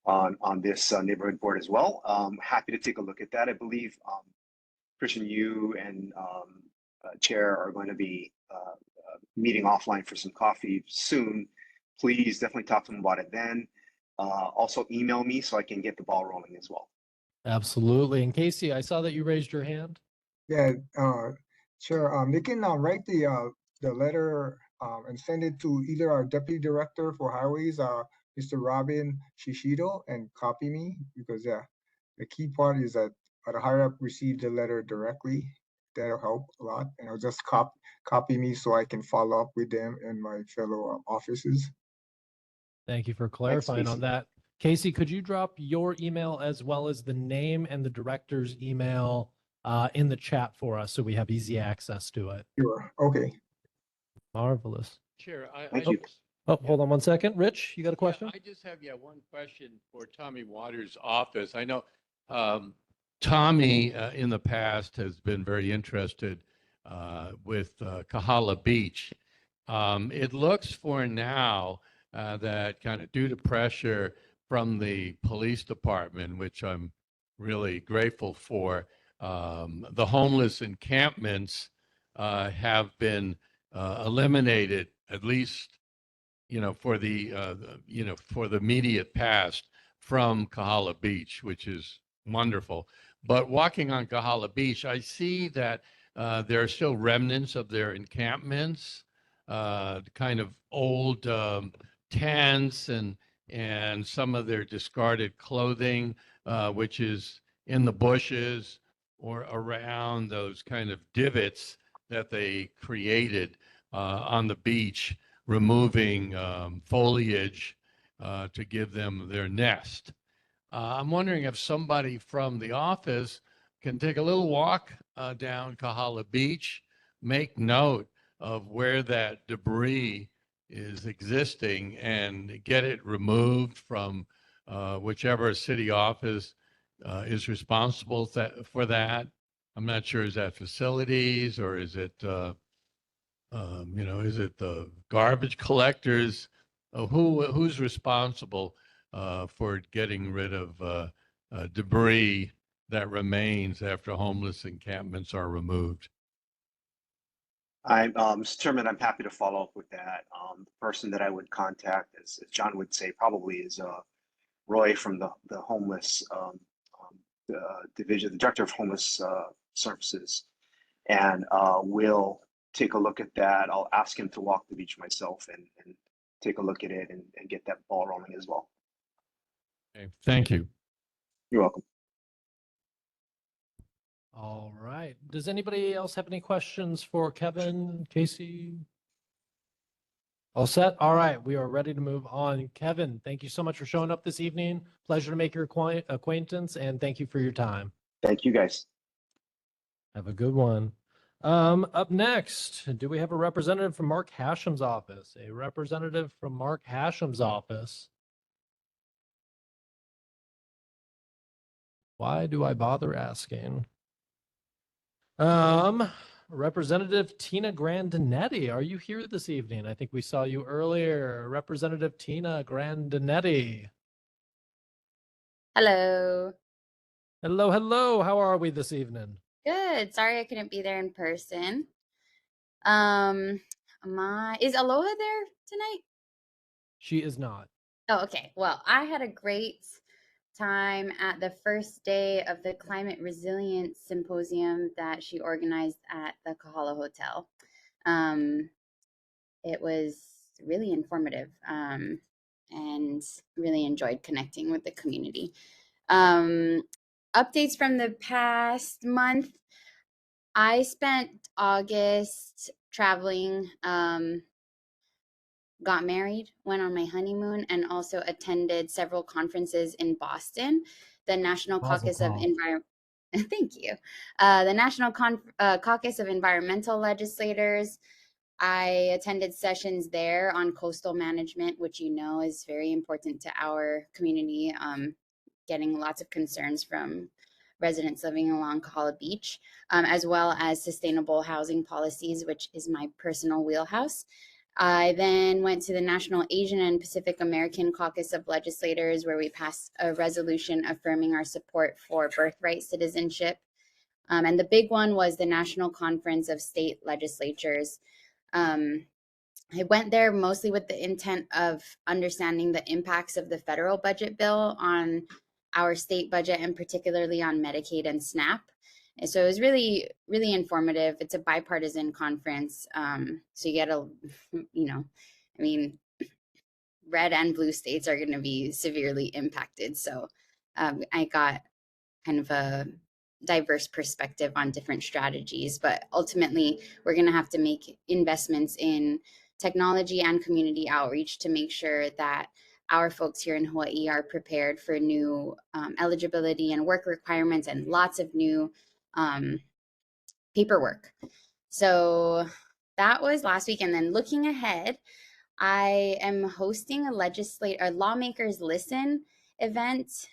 on this neighborhood board as well. Happy to take a look at that. I believe Christian, you and Chair are going to be meeting offline for some coffee soon. Please definitely talk to him about it then. Also email me so I can get the ball rolling as well. Absolutely. And Casey, I saw that you raised your hand. Yeah, sure. They can write the letter and send it to either our deputy director for highways, Mr. Robin Shishido, and copy me, because the key part is that the higher up receive the letter directly. That'll help a lot, and I'll just copy me so I can follow up with them and my fellow offices. Thank you for clarifying on that. Casey, could you drop your email as well as the name and the director's email in the chat for us so we have easy access to it? Sure. Okay. Marvelous. Chair, hold on one second. Rich, you got a question? I just have one question for Tommy Waters' office. I know Tommy in the past has been very interested with Kāhala Beach. It looks for now that kind of due to pressure from the police department, which I'm really grateful for, the homeless encampments have been eliminated, at least for for the immediate past from Kāhala Beach, which is wonderful. But walking on Kāhala Beach, I see that there are still remnants of their encampments, kind of old tents and some of their discarded clothing, which is in the bushes or around those kind of divots that they created on the beach, removing foliage to give them their nest. I'm wondering if somebody from the office can take a little walk down Kāhala Beach, make note of where that debris is existing and get it removed from whichever city office is responsible for that. I'm not sure, is that facilities or is it, is it the garbage collectors? Who's responsible for getting rid of debris that remains after homeless encampments are removed? Mr. Chairman, I'm happy to follow up with that. The person that I would contact, as John would say, probably is Roy from the homeless division, the director of homeless services, and we'll take a look at that. I'll ask him to walk the beach myself and take a look at it and get that ball rolling as well. Okay, thank you. You're welcome. All right. Does anybody else have any questions for Kevin, Casey? All set? All right. We are ready to move on. Kevin, thank you so much for showing up this evening. Pleasure to make your acquaintance, and thank you for your time. Thank you, guys. Have a good one. Up next, do we have a representative from Mark Hasham's office? A representative from Mark Hasham's office. Why do I bother asking? Representative Tina Grandinetti, are you here this evening? I think we saw you earlier. Representative Tina Grandinetti. Hello. Hello, hello. How are we this evening? Good. Sorry I couldn't be there in person. Is Aloha there tonight? She is not. Oh, okay. Well, I had a great time at the first day of the Climate Resilience Symposium that she organized at the Kāhala Hotel. It was really informative and really enjoyed connecting with the community. Updates from the past month. I spent August traveling, got married, went on my honeymoon, and also attended several conferences in Boston. The National Caucus of Thank you. The National Caucus of Environmental Legislators. I attended sessions there on coastal management, which is very important to our community, getting lots of concerns from residents living along Kāhala Beach, as well as sustainable housing policies, which is my personal wheelhouse. I then went to the National Asian and Pacific American Caucus of Legislators, where we passed a resolution affirming our support for birthright citizenship. And the big one was the National Conference of State Legislatures. I went there mostly with the intent of understanding the impacts of the federal budget bill on our state budget, and particularly on Medicaid and SNAP. And so it was really, really informative. It's a bipartisan conference. So you get red and blue states are going to be severely impacted. So I got kind of a diverse perspective on different strategies, but ultimately we're going to have to make investments in technology and community outreach to make sure that our folks here in Hawaii are prepared for new eligibility and work requirements and lots of new paperwork. So that was last week. And then looking ahead, I am hosting a Lawmakers Listen event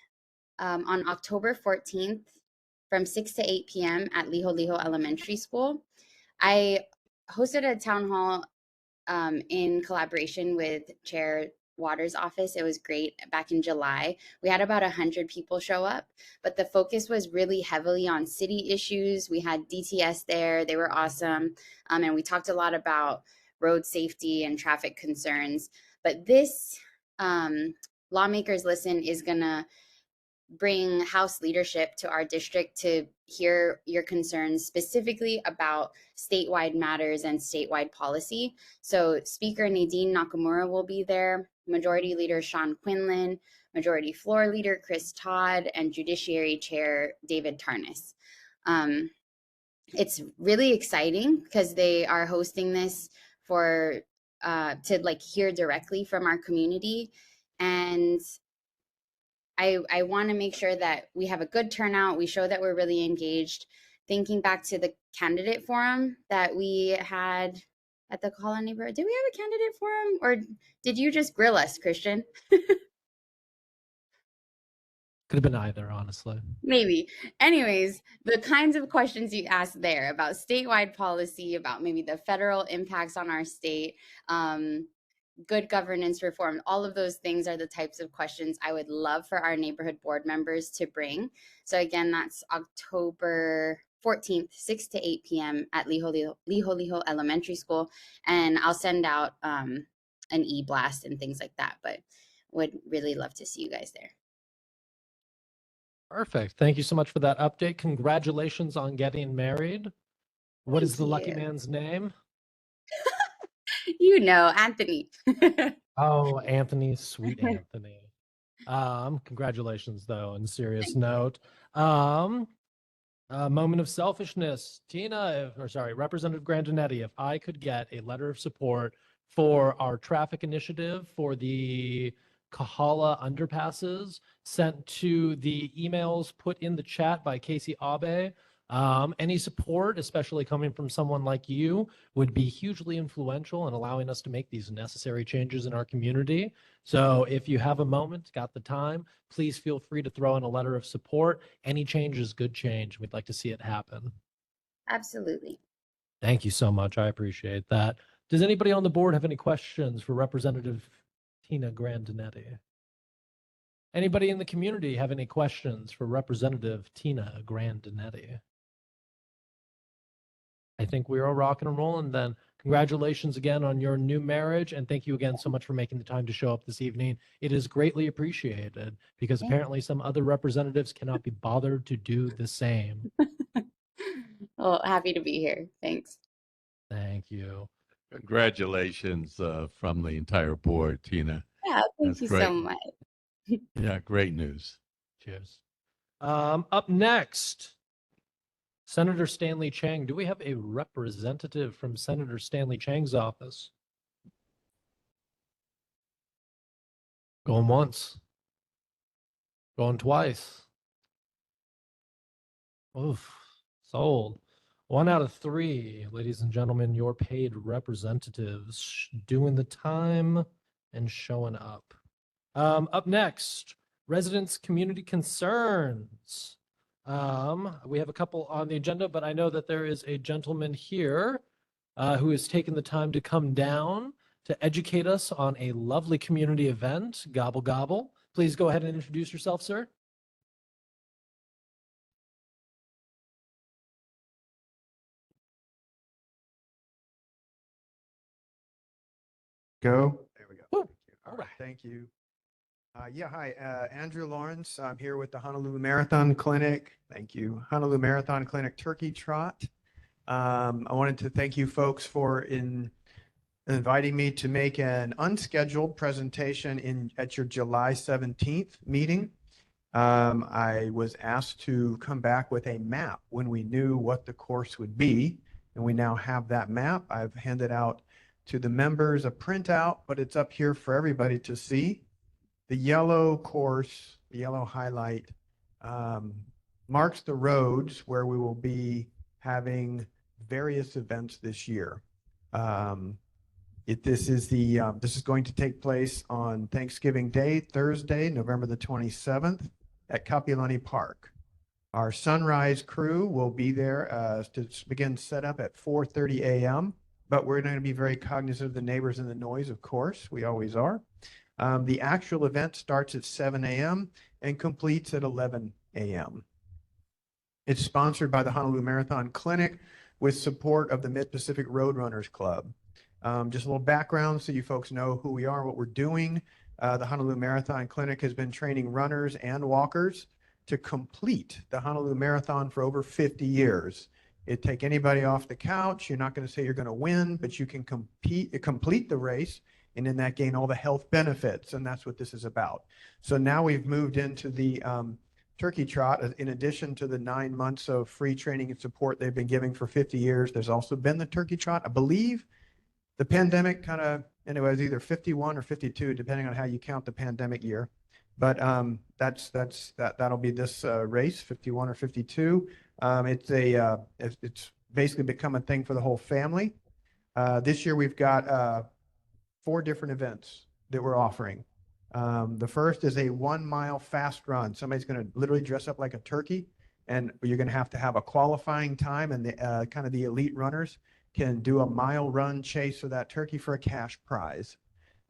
on October 14th from 6 to 8 p.m. at Liholiho Elementary School. I hosted a town hall in collaboration with Chair Waters' office. It was great back in July. We had about 100 people show up, but the focus was really heavily on city issues. We had DTS there. They were awesome. And we talked a lot about road safety and traffic concerns. But this Lawmakers Listen is gonna bring House leadership to our district to hear your concerns specifically about statewide matters and statewide policy. So Speaker Nadine Nakamura will be there, Majority Leader Sean Quinlan, Majority Floor Leader Chris Todd, and Judiciary Chair David Tarnas. It's really exciting because they are hosting this for to like hear directly from our community. And I want to make sure that we have a good turnout. We show that we're really engaged. Thinking back to the candidate forum that we had at the Kāhala neighborhood, did we have a candidate forum or did you just grill us, Christian? Could have been either, honestly. Maybe. Anyways, the kinds of questions you asked there about statewide policy, about maybe the federal impacts on our state, good governance reform, all of those things are the types of questions I would love for our neighborhood board members to bring. So again, that's October 14th, 6 to 8 p.m. at Liholiho Elementary School. And I'll send out an e-blast and things like that, but would really love to see you guys there. Perfect. Thank you so much for that update. Congratulations on getting married. What is the lucky man's name? You know, Anthony. Oh, Anthony, sweet Anthony. Congratulations, though, on a serious note. A moment of selfishness. Representative Grandinetti, if I could get a letter of support for our traffic initiative for the Kāhala underpasses sent to the emails put in the chat by Casey Abe. Any support, especially coming from someone like you, would be hugely influential in allowing us to make these necessary changes in our community. So if you have a moment, got the time, please feel free to throw in a letter of support. Any change is good change. We'd like to see it happen. Absolutely. Thank you so much. I appreciate that. Does anybody on the board have any questions for Representative Tina Grandinetti? Anybody in the community have any questions for Representative Tina Grandinetti? I think we're all rocking and rolling then. Congratulations again on your new marriage, and thank you again so much for making the time to show up this evening. It is greatly appreciated because apparently some other representatives cannot be bothered to do the same. Well, happy to be here. Thanks. Thank you. Congratulations from the entire board, Tina. Yeah, thank you great. so much. Yeah, great news. Cheers. Up next, Senator Stanley Chang. Do we have a representative from Senator Stanley Chang's office? Going once. Going twice. Oof. Sold. 1 out of 3, ladies and gentlemen, your paid representatives doing the time and showing up. Up next, residents' community concerns. We have a couple on the agenda, but I know that there is a gentleman here who has taken the time to come down to educate us on a lovely community event, Gobble Gobble. Please go ahead and introduce yourself, sir. Go. There we go. Woo. All right. Thank you. Hi, Andrew Lawrence. I'm here with the Honolulu Marathon Clinic. Thank you. Honolulu Marathon Clinic Turkey Trot. I wanted to thank you folks for inviting me to make an unscheduled presentation at your July 17th meeting. I was asked to come back with a map when we knew what the course would be, and we now have that map. I've handed out to the members a printout, but it's up here for everybody to see. The yellow course, the yellow highlight, marks the roads where we will be having various events this year. This is going to take place on Thanksgiving Day, Thursday, November the 27th at Kapiolani Park. Our sunrise crew will be there to begin setup at 4:30 a.m., but we're going to be very cognizant of the neighbors and the noise, of course. We always are. The actual event starts at 7 a.m. and completes at 11 a.m. It's sponsored by the Honolulu Marathon Clinic with support of the Mid-Pacific Roadrunners Club. Just a little background so you folks know who we are, what we're doing. The Honolulu Marathon Clinic has been training runners and walkers to complete the Honolulu Marathon for over 50 years. It take anybody off the couch. You're not going to say you're going to win, but you can complete the race, and in that gain all the health benefits, and that's what this is about. So now we've moved into the Turkey Trot. In addition to the 9 months of free training and support they've been giving for 50 years, there's also been the Turkey Trot. I believe the pandemic kind of, anyway, it was either 51 or 52, depending on how you count the pandemic year. But that'll be this race, 51 or 52. It's basically become a thing for the whole family. This year we've got 4 different events that we're offering. The first is a 1 mile fast run. Somebody's going to literally dress up like a turkey, and you're going to have a qualifying time, and the kind of the elite runners can do a mile run chase for that turkey for a cash prize.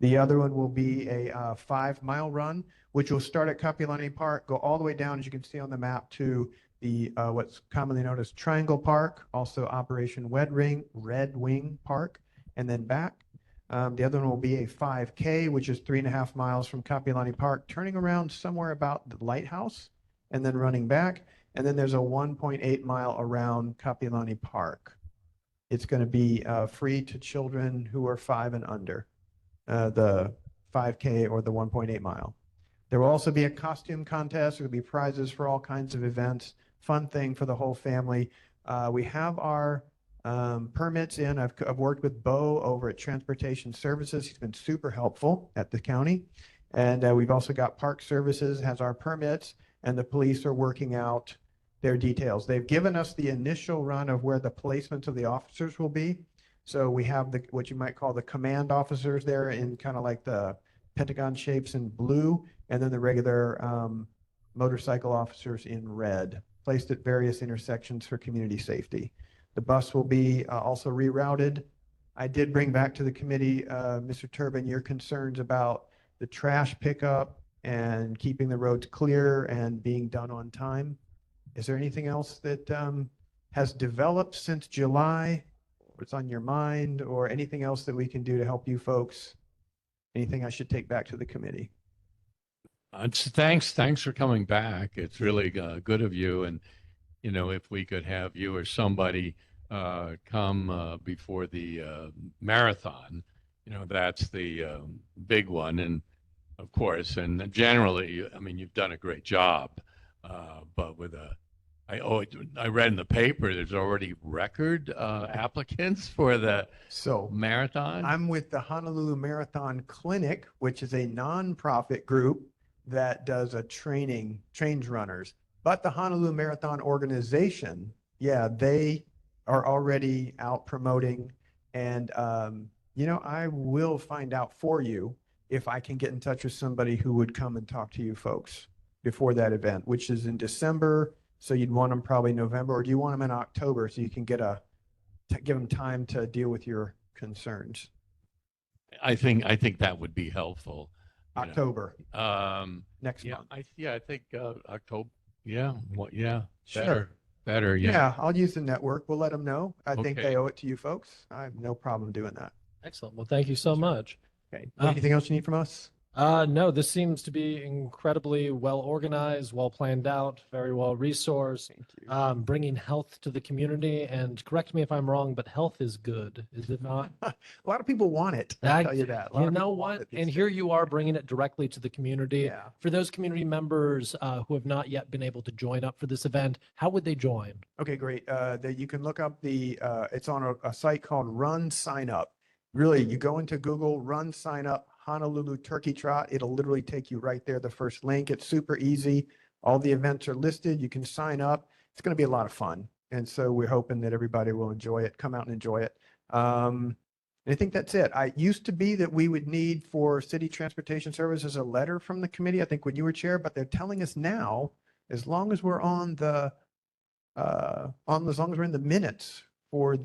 The other one will be a 5 mile run, which will start at Kapiolani Park, go all the way down, as you can see on the map, to the what's commonly known as Triangle Park, also Operation Red Wing Park, and then back. The other one will be a 5K, which is 3.5 miles from Kapiolani Park, turning around somewhere about the lighthouse and then running back. And then there's a 1.8 mile around Kapiolani Park. It's going to be free to children who are 5 and under, the 5K or the 1.8 mile. There will also be a costume contest. There will be prizes for all kinds of events. Fun thing for the whole family. We have our permits in. I've worked with Bo over at Transportation Services. He's been super helpful at the county. And we've also got Park Services has our permits, and the police are working out their details. They've given us the initial run of where the placements of the officers will be. So we have what you might call the command officers there in kind of like the Pentagon shapes in blue, and then the regular motorcycle officers in red, placed at various intersections for community safety. The bus will be also rerouted. I did bring back to the committee, Mr. Turbin, your concerns about the trash pickup and keeping the roads clear and being done on time. Is there anything else that has developed since July? What's on your mind, or anything else that we can do to help you folks? Anything I should take back to the committee? Thanks for coming back. It's really good of you. And, you know, if we could have you or somebody come before the marathon, you know, that's the big one. And of course, and generally, I mean, you've done a great job. But with I read in the paper, there's already record applicants for the marathon. I'm with the Honolulu Marathon Clinic, which is a nonprofit group that does trains runners. But the Honolulu Marathon organization, yeah, they are already out promoting. And, you know, I will find out for you if I can get in touch with somebody who would come and talk to you folks before that event, which is in December. So you'd want them probably November, or do you want them in October so you can give them time to deal with your concerns? I think that would be helpful. October. Next month. I think October. Yeah. Well, yeah. Sure. Better. Yeah. Yeah. I'll use the network. We'll let them know. I think Okay. they owe it to you folks. I have no problem doing that. Excellent. Well, thank you so much. Okay. Anything else you need from us? No, this seems to be incredibly well organized, well planned out, very well resourced, bringing health to the community. And correct me if I'm wrong, but health is good, is it not? A lot of people want it. I'll tell you that. You know what? And here you are bringing it directly to the community. Yeah. For those community members who have not yet been able to join up for this event, how would they join? Okay, great. You can look up it's on a site called Run Sign Up. Really, you go into Google, Run Sign Up, Honolulu Turkey Trot. It'll literally take you right there, the first link. It's super easy. All the events are listed. You can sign up. It's going to be a lot of fun. And so we're hoping that everybody will enjoy it, come out and enjoy it. And I think that's it. I used to be that we would need for City Transportation Services a letter from the committee, I think when you were chair, but they're telling us now, as long as we're as long as we're in the minutes for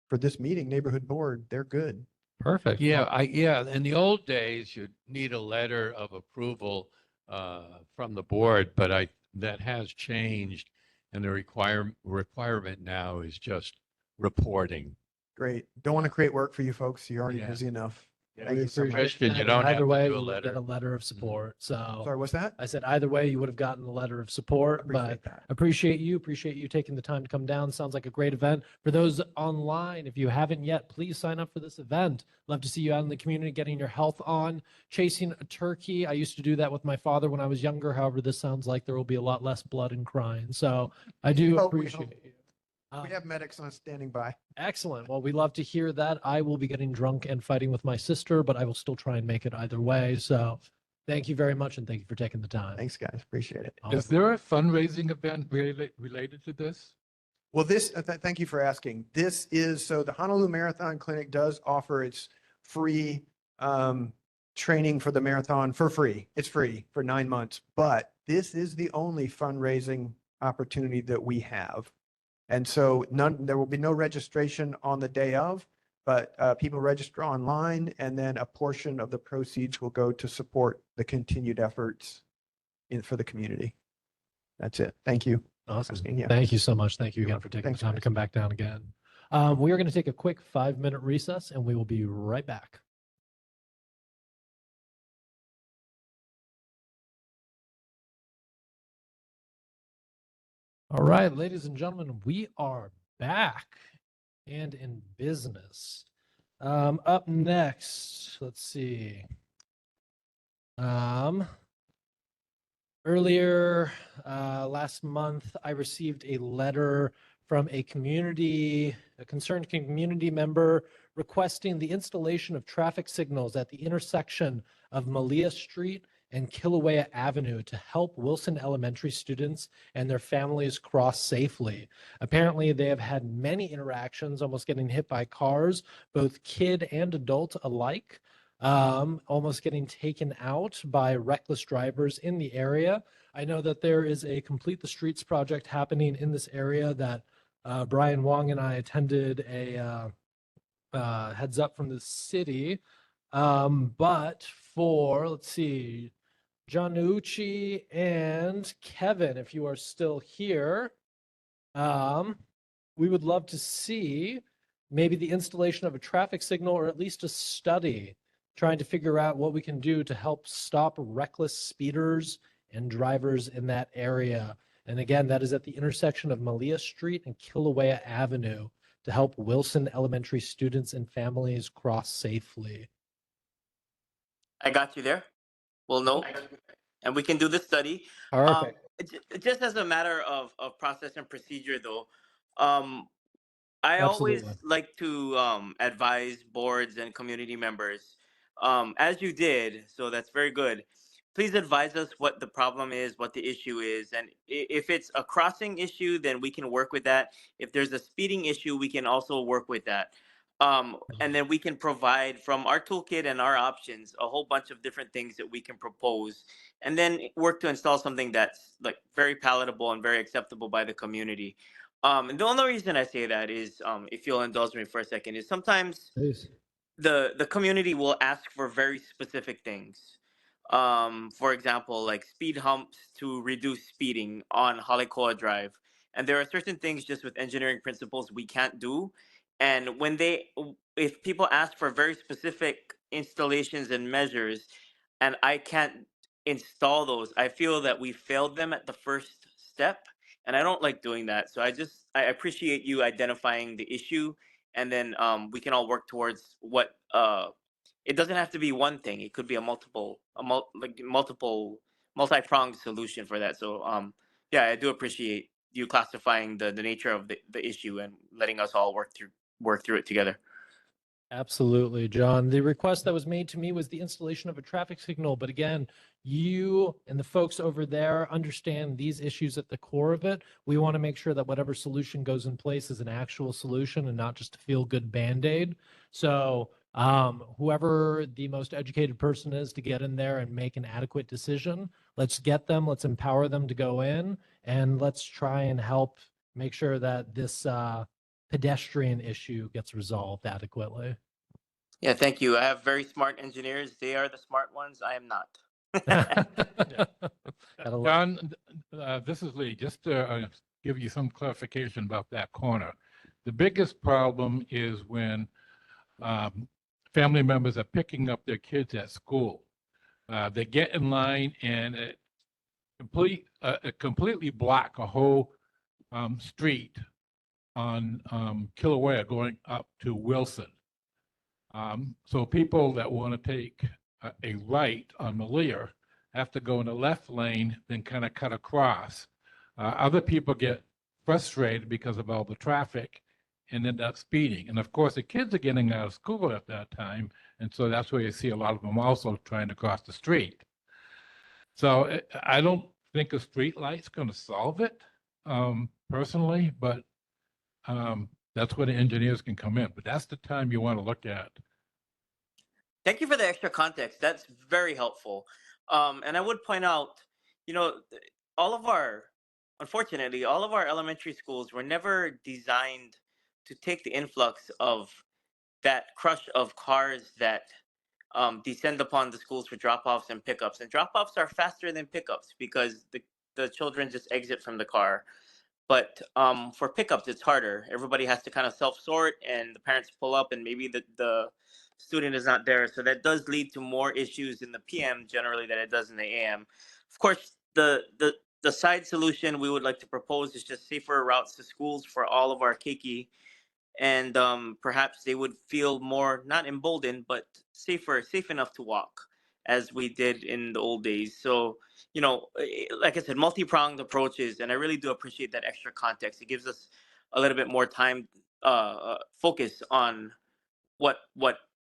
for this meeting, neighborhood board, they're good. Perfect. Yeah. In the old days, you'd need a letter of approval from the board, but that has changed, and the requirement now is just reporting. Great. Don't want to create work for you folks. You're already Yeah. busy enough. Yeah, Thank you so much. Christian, you And don't have either to way, do a you would get letter. a letter of support. So Sorry, what's that? I said either way, you would have gotten a letter of support. But Appreciate that. appreciate you taking the time to come down. Sounds like a great event. For those online, if you haven't yet, please sign up for this event. Love to see you out in the community getting your health on, chasing a turkey. I used to do that with my father when I was younger. However, this sounds like there will be a lot less blood and crying. So I do We hope. appreciate you. We have medics on standing by. Excellent. Well, we love to hear that. I will be getting drunk and fighting with my sister, but I will still try and make it either way. So thank you very much. And thank you for taking the time. Thanks, guys. Appreciate it. Is there a fundraising event related to this? Well, thank you for asking. This is, so the Honolulu Marathon Clinic does offer its free training for the marathon for free. It's free for 9 months, but this is the only fundraising opportunity that we have. And so there will be no registration on the day of, but people register online, and then a portion of the proceeds will go to support the continued efforts for the community. That's it. Thank you. Awesome. Yeah. Thank you so much. Thank you again for taking Thanks, the time to guys. come back down again. We are going to take a quick 5-minute recess and we will be right back. All right, ladies and gentlemen, we are back and in business. Up next, let's see. Earlier last month, I received a letter from a concerned community member requesting the installation of traffic signals at the intersection of Malia Street and Kilauea Avenue to help Wilson Elementary students and their families cross safely. Apparently, they have had many interactions, almost getting hit by cars, both kid and adult alike. Almost getting taken out by reckless drivers in the area. I know that there is a Complete the Streets project happening in this area that Brian Wong and I attended a heads up from the city. But for, let's see, Janucci and Kevin, if you are still here, we would love to see maybe the installation of a traffic signal or at least a study trying to figure out what we can do to help stop reckless speeders and drivers in that area. And again, that is at the intersection of Malia Street and Kilauea Avenue to help Wilson Elementary students and families cross safely. I got you there. Well, no, and we can do the study. Perfect. Just as a matter of process and procedure, though, I Absolutely. always like to advise boards and community members, as you did. So that's very good. Please advise us what the problem is, what the issue is, and if it's a crossing issue, then we can work with that. If there's a speeding issue, we can also work with that. And then we can provide from our toolkit and our options a whole bunch of different things that we can propose, and then work to install something that's like very palatable and very acceptable by the community. And the only reason I say that is, if you'll indulge me for a second, is sometimes Please. the community will ask for very specific things. For example, like speed humps to reduce speeding on Halekoa Drive. And there are certain things just with engineering principles we can't do. And if people ask for very specific installations and measures, and I can't install those, I feel that we failed them at the first step. And I don't like doing that. So I appreciate you identifying the issue, and then we can all work towards what it doesn't have to be one thing. It could be multiple multi-pronged solution for that. So yeah, I do appreciate you classifying the nature of the issue and letting us all work through it together. Absolutely, John. The request that was made to me was the installation of a traffic signal. But again, you and the folks over there understand these issues at the core of it. We want to make sure that whatever solution goes in place is an actual solution and not just a feel-good Band-Aid. So whoever the most educated person is to get in there and make an adequate decision, let's get them, let's empower them to go in, and let's try and help make sure that this pedestrian issue gets resolved adequately. Yeah, thank you. I have very smart engineers. They are the smart ones. I am not. John, this is Lee. Just to give you some clarification about that corner. The biggest problem is when family members are picking up their kids at school. They get in line and it completely block a whole street on Kilauea going up to Wilson. So people that want to take a right on Malia have to go in the left lane, then kind of cut across. Other people get frustrated because of all the traffic and end up speeding. And of course, the kids are getting out of school at that time. And so that's where you see a lot of them also trying to cross the street. So I don't think a street light's going to solve it personally, but that's where the engineers can come in. But that's the time you want to look at. Thank you for the extra context. That's very helpful. And I would point out, you know, unfortunately, all of our elementary schools were never designed to take the influx of that crush of cars that descend upon the schools for drop-offs and pickups. And drop-offs are faster than pickups because the children just exit from the car. But for pickups, it's harder. Everybody has to kind of self-sort, and the parents pull up, and maybe the student is not there. So that does lead to more issues in the PM generally than it does in the AM. Of course, the side solution we would like to propose is just safer routes to schools for all of our keiki, and perhaps they would feel more not emboldened but safe enough to walk as we did in the old days. So, you know, like I said, multi-pronged approaches, and I really do appreciate that extra context. It gives us a little bit more time focus on what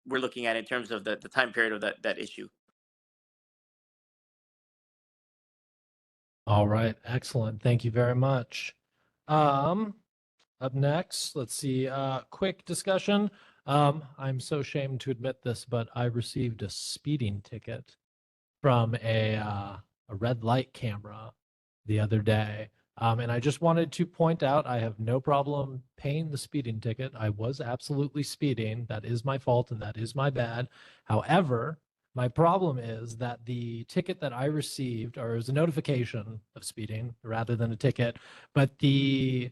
we're looking at in terms of the time period of that issue. All right, excellent. Thank you very much. Up next, let's see, quick discussion. I'm so ashamed to admit this, but I received a speeding ticket from a red light camera the other day. And I just wanted to point out, I have no problem paying the speeding ticket. I was absolutely speeding. That is my fault and that is my bad. However, my problem is that the ticket that I received, or it was a notification of speeding rather than a ticket, but the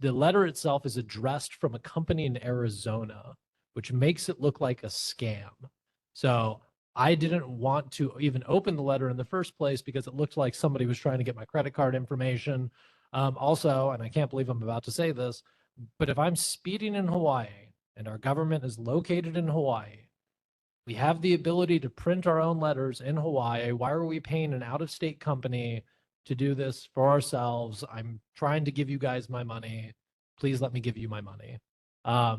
letter itself is addressed from a company in Arizona, which makes it look like a scam. So I didn't want to even open the letter in the first place because it looked like somebody was trying to get my credit card information. Also, and I can't believe I'm about to say this, but if I'm speeding in Hawaii and our government is located in Hawaii, we have the ability to print our own letters in Hawaii. Why are we paying an out-of-state company to do this for ourselves? I'm trying to give you guys my money. Please let me give you my money.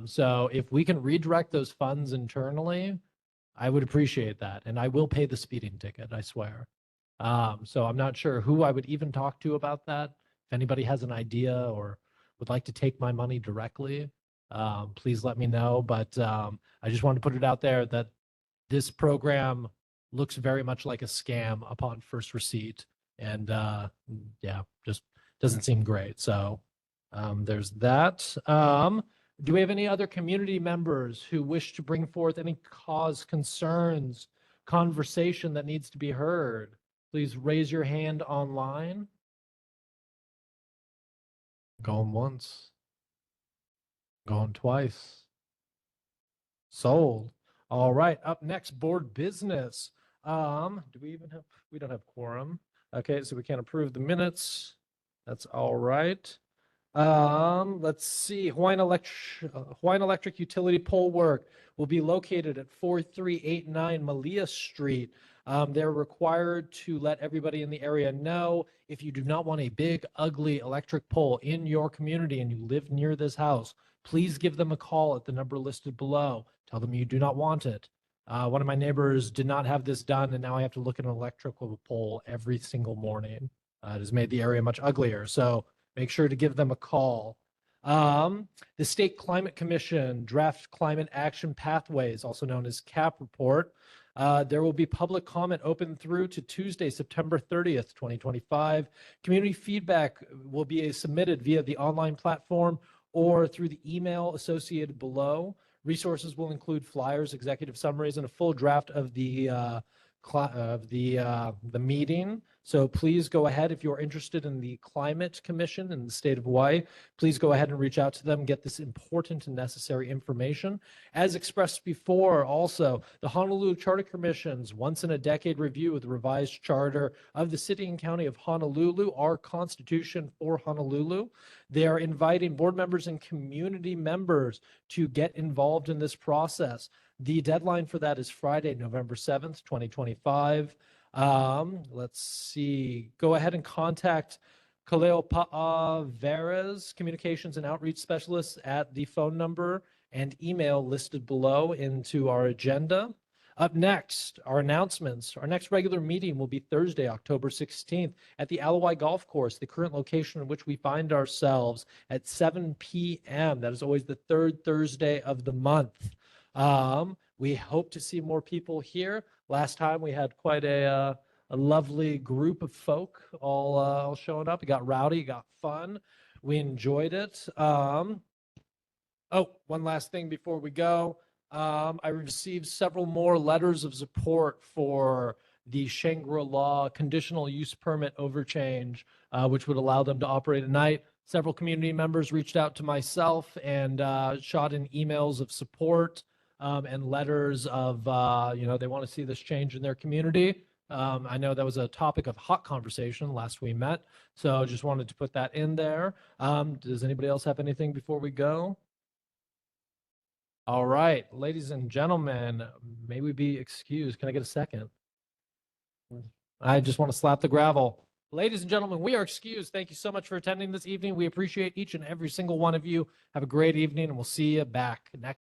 So if we can redirect those funds internally, I would appreciate that. And I will pay the speeding ticket, I swear. So I'm not sure who I would even talk to about that. If anybody has an idea or would like to take my money directly, please let me know. But I just want to put it out there that this program looks very much like a scam upon first receipt. And yeah, just doesn't seem great. So there's that. Do we have any other community members who wish to bring forth any cause, concerns, conversation that needs to be heard? Please raise your hand online. Going once. Going twice. Sold. All right, up next, board business. Do we even have, we don't have quorum. Okay, so we can't approve the minutes. That's all right. Let's see, Hawaiian Electric utility pole work will be located at 4389 Malia Street. They're required to let everybody in the area know if you do not want a big, ugly electric pole in your community and you live near this house, please give them a call at the number listed below. Tell them you do not want it. One of my neighbors did not have this done, and now I have to look at an electrical pole every single morning. It has made the area much uglier. So make sure to give them a call. The State Climate Commission Draft Climate Action Pathways, also known as CAP report. There will be public comment open through to Tuesday, September 30th, 2025. Community feedback will be submitted via the online platform or through the email associated below. Resources will include flyers, executive summaries, and a full draft of the the meeting. So please go ahead if you're interested in the Climate Commission in the state of Hawaii. Please go ahead and reach out to them, get this important and necessary information. As expressed before, also the Honolulu Charter Commission's once in a decade review of the revised charter of the city and county of Honolulu, our Constitution for Honolulu. They are inviting board members and community members to get involved in this process. The deadline for that is Friday, November 7th, 2025. Let's see. Go ahead and contact Kaleopa'a Veras, Communications and Outreach Specialist, at the phone number and email listed below into our agenda. Up next, our announcements. Our next regular meeting will be Thursday, October 16th at the Alawai Golf Course, the current location in which we find ourselves, at 7 p.m. That is always the third Thursday of the month. We hope to see more people here. Last time we had quite a lovely group of folk all showing up. It got rowdy, it got fun. We enjoyed it. Oh, one last thing before we go. I received several more letters of support for the Shangri-La conditional use permit overchange, which would allow them to operate at night. Several community members reached out to myself and shot in emails of support and letters of, they want to see this change in their community. I know that was a topic of hot conversation last we met, so just wanted to put that in there. Does anybody else have anything before we go? All right, ladies and gentlemen, may we be excused? Can I get a second? I just want to slap the gravel. Ladies and gentlemen, we are excused. Thank you so much for attending this evening. We appreciate each and every single one of you. Have a great evening, and we'll see you back next.